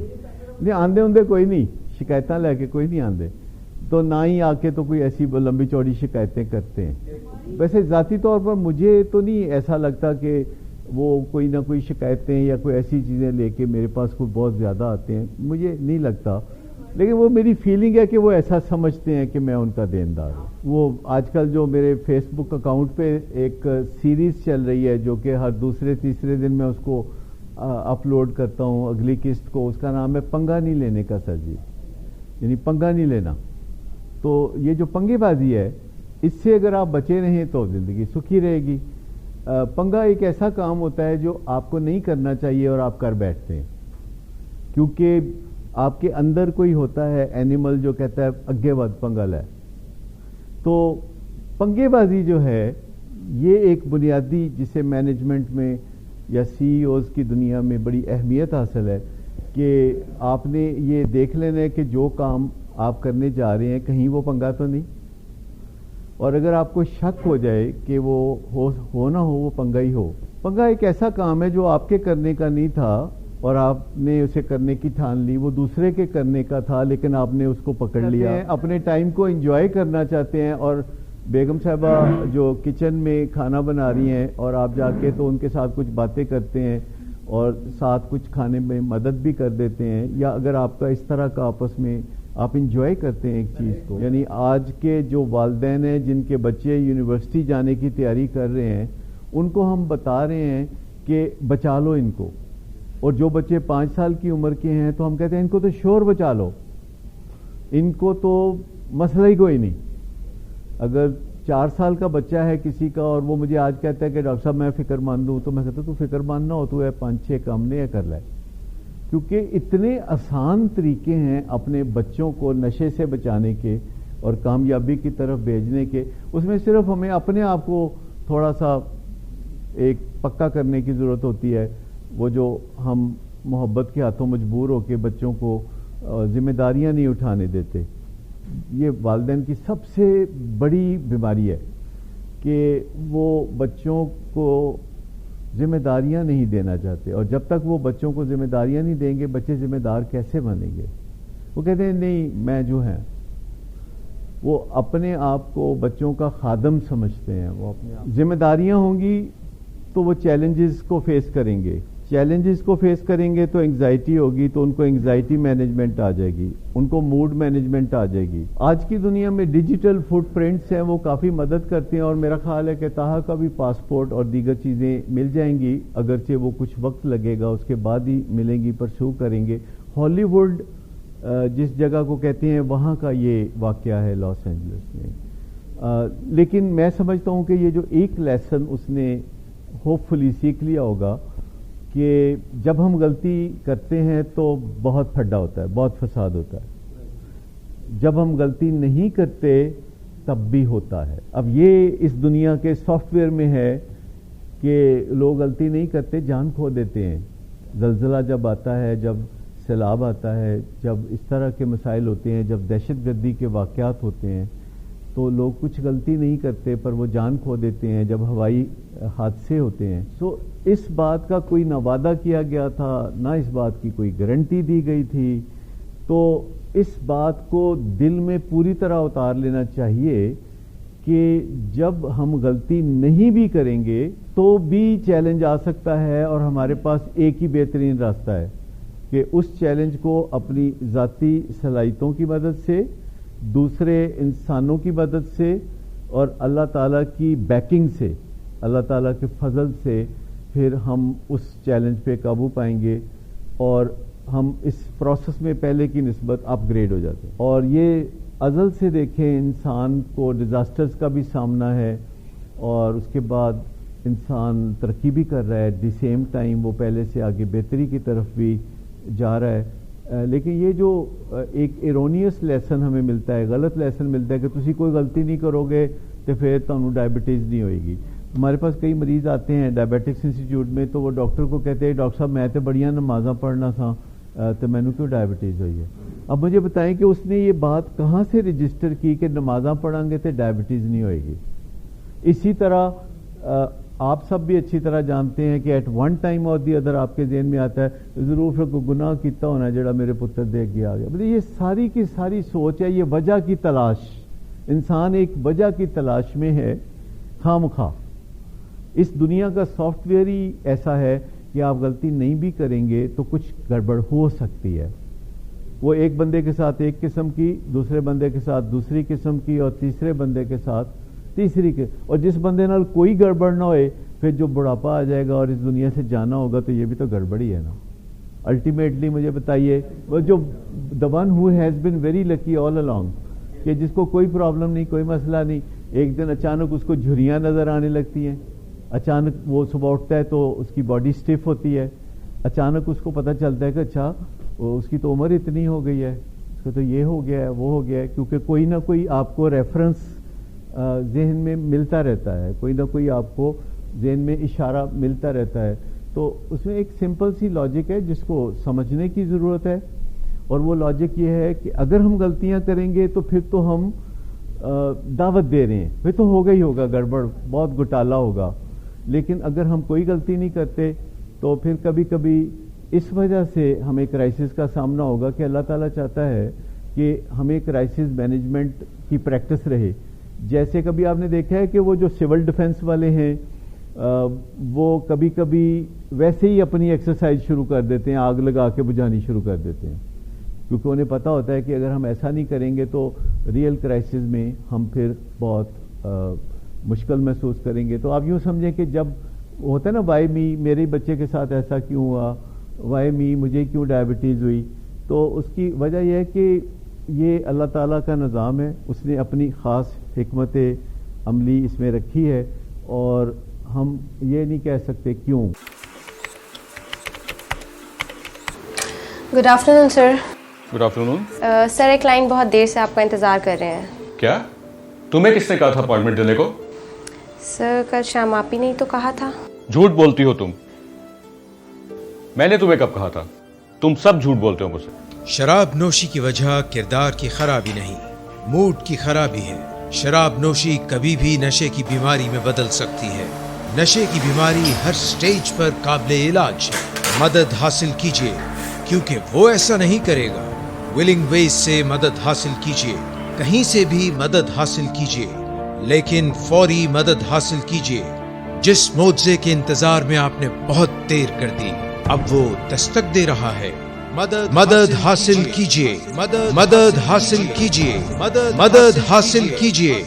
نہیں, آندے ہوندے کوئی نہیں, شکایتیں لے کے کوئی نہیں آندے, تو نہ ہی آ کے تو کوئی ایسی لمبی چوڑی شکایتیں کرتے ہیں. ویسے ذاتی طور پر مجھے تو نہیں ایسا لگتا کہ وہ کوئی نہ کوئی شکایتیں یا کوئی ایسی چیزیں لے کے میرے پاس کوئی بہت زیادہ آتے ہیں, مجھے نہیں لگتا. لیکن وہ میری فیلنگ ہے کہ وہ ایسا سمجھتے ہیں کہ میں ان کا دیندار ہوں. وہ آج کل جو میرے فیس بک اکاؤنٹ پہ ایک سیریز چل رہی ہے جو کہ ہر دوسرے تیسرے دن میں اس کو اپلوڈ کرتا ہوں, اگلی قسط کو, اس کا نام ہے پنگا نہیں لینے کا سر جی, یعنی پنگا نہیں لینا. تو یہ جو پنگے بازی ہے اس سے اگر آپ بچے رہیں تو زندگی سکھی رہے گی. پنگا ایک ایسا کام ہوتا ہے جو آپ کو نہیں کرنا چاہیے اور آپ کر بیٹھتے ہیں, کیونکہ آپ کے اندر کوئی ہوتا ہے اینیمل جو کہتا ہے اگے ود پنگل ہے. تو پنگے بازی جو ہے یہ ایک بنیادی جسے مینجمنٹ میں یا سی ای اوز کی دنیا میں بڑی اہمیت حاصل ہے کہ آپ نے یہ دیکھ لینا ہے کہ جو کام آپ کرنے جا رہے ہیں کہیں وہ پنگا تو نہیں, اور اگر آپ کو شک ہو جائے کہ وہ ہو نہ ہو وہ پنگا ہی ہو. پنگا ایک ایسا کام ہے جو آپ کے کرنے کا نہیں تھا اور آپ نے اسے کرنے کی ٹھان لی, وہ دوسرے کے کرنے کا تھا لیکن آپ نے اس کو پکڑ لیا. اپنے ٹائم کو انجوائے کرنا چاہتے ہیں اور بیگم صاحبہ جو کچن میں کھانا بنا رہی ہیں اور آپ جا کے تو ان کے ساتھ کچھ باتیں کرتے ہیں اور ساتھ کچھ کھانے میں مدد بھی کر دیتے ہیں, یا اگر آپ کا اس طرح کا آپس میں آپ انجوائے کرتے ہیں ایک چیز کو. یعنی آج کے جو والدین ہیں جن کے بچے یونیورسٹی جانے کی تیاری کر رہے ہیں ان کو ہم بتا رہے ہیں کہ بچا لو ان کو, اور جو بچے 5 سال کی عمر کے ہیں تو ہم کہتے ہیں ان کو تو شور بچا لو, ان کو تو مسئلہ ہی کوئی نہیں. اگر 4 سال کا بچہ ہے کسی کا اور وہ مجھے آج کہتا ہے کہ ڈاکٹر صاحب میں فکر مند ہوں, تو میں کہتا ہوں تو فکر مند نہ ہو, تو 5-6 کام نہیں کر لائے. کیونکہ اتنے آسان طریقے ہیں اپنے بچوں کو نشے سے بچانے کے اور کامیابی کی طرف بھیجنے کے. اس میں صرف ہمیں اپنے آپ کو تھوڑا سا ایک پکا کرنے کی ضرورت ہوتی ہے. وہ جو ہم محبت کے ہاتھوں مجبور ہو کے بچوں کو ذمہ داریاں نہیں اٹھانے دیتے, یہ والدین کی سب سے بڑی بیماری ہے کہ وہ بچوں کو ذمہ داریاں نہیں دینا چاہتے, اور جب تک وہ بچوں کو ذمہ داریاں نہیں دیں گے بچے ذمہ دار کیسے بنیں گے. وہ کہتے ہیں نہیں میں جو ہے وہ اپنے آپ کو بچوں کا خادم سمجھتے ہیں. وہ اپنے ذمہ داریاں ہوں گی تو وہ چیلنجز کو فیس کریں گے, چیلنجز کو فیس کریں گے تو انگزائٹی ہوگی, تو ان کو انگزائٹی مینجمنٹ آ جائے گی, ان کو موڈ مینجمنٹ آ جائے گی. آج کی دنیا میں ڈیجیٹل فٹ پرنٹس ہیں وہ کافی مدد کرتے ہیں, اور میرا خیال ہے کہ تاہا کا بھی پاسپورٹ اور دیگر چیزیں مل جائیں گی, اگرچہ وہ کچھ وقت لگے گا, اس کے بعد ہی ملیں گی, پرسو کریں گے. ہالی ووڈ جس جگہ کو کہتے ہیں وہاں کا یہ واقعہ ہے لاس اینجلس میں. لیکن میں سمجھتا ہوں کہ یہ جو ایک لیسن اس نے ہوپ فلی سیکھ لیا ہوگا کہ جب ہم غلطی کرتے ہیں تو بہت پھڈا ہوتا ہے, بہت فساد ہوتا ہے. جب ہم غلطی نہیں کرتے تب بھی ہوتا ہے. اب یہ اس دنیا کے سافٹ ویئر میں ہے کہ لوگ غلطی نہیں کرتے, جان کھو دیتے ہیں. زلزلہ جب آتا ہے, جب سیلاب آتا ہے, جب اس طرح کے مسائل ہوتے ہیں, جب دہشت گردی کے واقعات ہوتے ہیں, تو لوگ کچھ غلطی نہیں کرتے پر وہ جان کھو دیتے ہیں. جب ہوائی حادثے ہوتے ہیں, سو اس بات کا کوئی نہ وعدہ کیا گیا تھا نہ اس بات کی کوئی گارنٹی دی گئی تھی. تو اس بات کو دل میں پوری طرح اتار لینا چاہیے کہ جب ہم غلطی نہیں بھی کریں گے تو بھی چیلنج آ سکتا ہے, اور ہمارے پاس ایک ہی بہترین راستہ ہے کہ اس چیلنج کو اپنی ذاتی صلاحیتوں کی مدد سے دوسرے انسانوں کی مدد سے اور اللہ تعالیٰ کی بیکنگ سے, اللہ تعالیٰ کے فضل سے پھر ہم اس چیلنج پہ قابو پائیں گے اور ہم اس پروسیس میں پہلے کی نسبت اپ گریڈ ہو جاتے ہیں. اور یہ ازل سے دیکھیں انسان کو ڈیزاسٹرز کا بھی سامنا ہے اور اس کے بعد انسان ترقی بھی کر رہا ہے, ایٹ دی سیم ٹائم وہ پہلے سے آگے بہتری کی طرف بھی جا رہا ہے. لیکن یہ جو ایک ایرونیس لیسن ہمیں ملتا ہے, غلط لیسن ملتا ہے کہ تسی کوئی غلطی نہیں کرو گے تو پھر تمہیں ڈائبٹیز نہیں ہوئے گی. ہمارے پاس کئی مریض آتے ہیں ڈائبٹکس انسٹیٹیوٹ میں تو وہ ڈاکٹر کو کہتے ہیں ڈاکٹر صاحب میں تو بڑیاں نمازاں پڑھنا تھا تو میں نے کیوں ڈائبٹیز ہوئی ہے. اب مجھے بتائیں کہ اس نے یہ بات کہاں سے رجسٹر کی کہ نمازاں پڑھیں گے تو ڈائبٹیز نہیں ہوئے گی. اسی طرح آپ سب بھی اچھی طرح جانتے ہیں کہ ایٹ ون ٹائم اور دی ادر آپ کے ذہن میں آتا ہے ضرور پھر کوئی گناہ کیتا ہونا جڑا میرے پتر دیکھ گیا آ گیا. یہ ساری کی ساری سوچ ہے, یہ وجہ کی تلاش, انسان ایک وجہ کی تلاش میں ہے خواہ مخواہ. اس دنیا کا سافٹ ویئر ہی ایسا ہے کہ آپ غلطی نہیں بھی کریں گے تو کچھ گڑبڑ ہو سکتی ہے. وہ ایک بندے کے ساتھ ایک قسم کی, دوسرے بندے کے ساتھ دوسری قسم کی اور تیسرے بندے کے ساتھ تیسری کے, اور جس بندے نال کوئی گڑبڑ نہ ہوئے پھر جو بڑھاپا آ جائے گا اور اس دنیا سے جانا ہوگا تو یہ بھی تو گڑبڑ ہی ہے نا. الٹیمیٹلی مجھے بتائیے وہ جو the one who has been very lucky all along کہ جس کو کوئی پرابلم نہیں, کوئی مسئلہ نہیں, ایک دن اچانک اس کو جھریاں نظر آنے لگتی ہیں, اچانک وہ صبح اٹھتا ہے تو اس کی باڈی سٹیف ہوتی ہے, اچانک اس کو پتہ چلتا ہے کہ اچھا اس کی تو عمر اتنی ہو گئی ہے, اس کو تو یہ ہو گیا ہے وہ ہو گیا ہے, کیونکہ کوئی نہ کوئی آپ کو ریفرنس ذہن میں ملتا رہتا ہے, کوئی نہ کوئی آپ کو ذہن میں اشارہ ملتا رہتا ہے. تو اس میں ایک سمپل سی لاجک ہے جس کو سمجھنے کی ضرورت ہے, اور وہ لاجک یہ ہے کہ اگر ہم غلطیاں کریں گے تو پھر تو ہم دعوت دے رہے ہیں, پھر تو ہوگا ہی ہوگا گڑبڑ, بہت گھٹالا ہوگا. لیکن اگر ہم کوئی غلطی نہیں کرتے تو پھر کبھی کبھی اس وجہ سے ہمیں کرائسس کا سامنا ہوگا کہ اللہ تعالیٰ چاہتا ہے کہ ہمیں کرائسس مینجمنٹ کی پریکٹس رہے. جیسے کبھی آپ نے دیکھا ہے کہ وہ جو سول ڈیفنس والے ہیں وہ کبھی کبھی ویسے ہی اپنی ایکسرسائز شروع کر دیتے ہیں, آگ لگا کے بجھانی شروع کر دیتے ہیں, کیونکہ انہیں پتہ ہوتا ہے کہ اگر ہم ایسا نہیں کریں گے تو ریئل کرائسس میں ہم پھر بہت مشکل محسوس کریں گے. تو آپ یوں سمجھیں کہ جب ہوتا ہے نا وائی می, میرے بچے کے ساتھ ایسا کیوں ہوا, وائی می مجھے کیوں ڈائبٹیز ہوئی, تو اس کی وجہ یہ ہے کہ یہ اللہ تعالیٰ کا نظام ہے, اس نے اپنی خاص حکمت عملی اس میں رکھی ہے اور ہم یہ نہیں کہہ سکتے کیوں. گڈ آفٹر نون سر. گڈ آفٹر نون سر. ایک کلائنٹ بہت دیر سے آپ کا انتظار کر رہے ہیں. کیا تمہیں کس نے کہا تھا اپائنٹمنٹ دینے کو؟ سر کل شام آپ ہی نے تو کہا تھا. جھوٹ بولتی ہو تم. میں نے تمہیں کب کہا تھا؟ تم سب جھوٹ بولتے ہو مجھ سے. شراب نوشی کی وجہ کردار کی خرابی نہیں, موڈ کی خرابی ہے. شراب نوشی کبھی بھی نشے کی بیماری میں بدل سکتی ہے. نشے کی بیماری ہر سٹیج پر قابل علاج ہے. مدد حاصل کیجیے کیونکہ وہ ایسا نہیں کرے گا. ولنگ ویز سے مدد حاصل کیجیے, کہیں سے بھی مدد حاصل کیجیے, لیکن فوری مدد حاصل کیجیے. جس معجزے کے انتظار میں آپ نے بہت دیر کر دی اب وہ دستک دے رہا ہے. مدد حاصل کیجیے, مدد حاصل کیجیے, مدد حاصل کیجیے.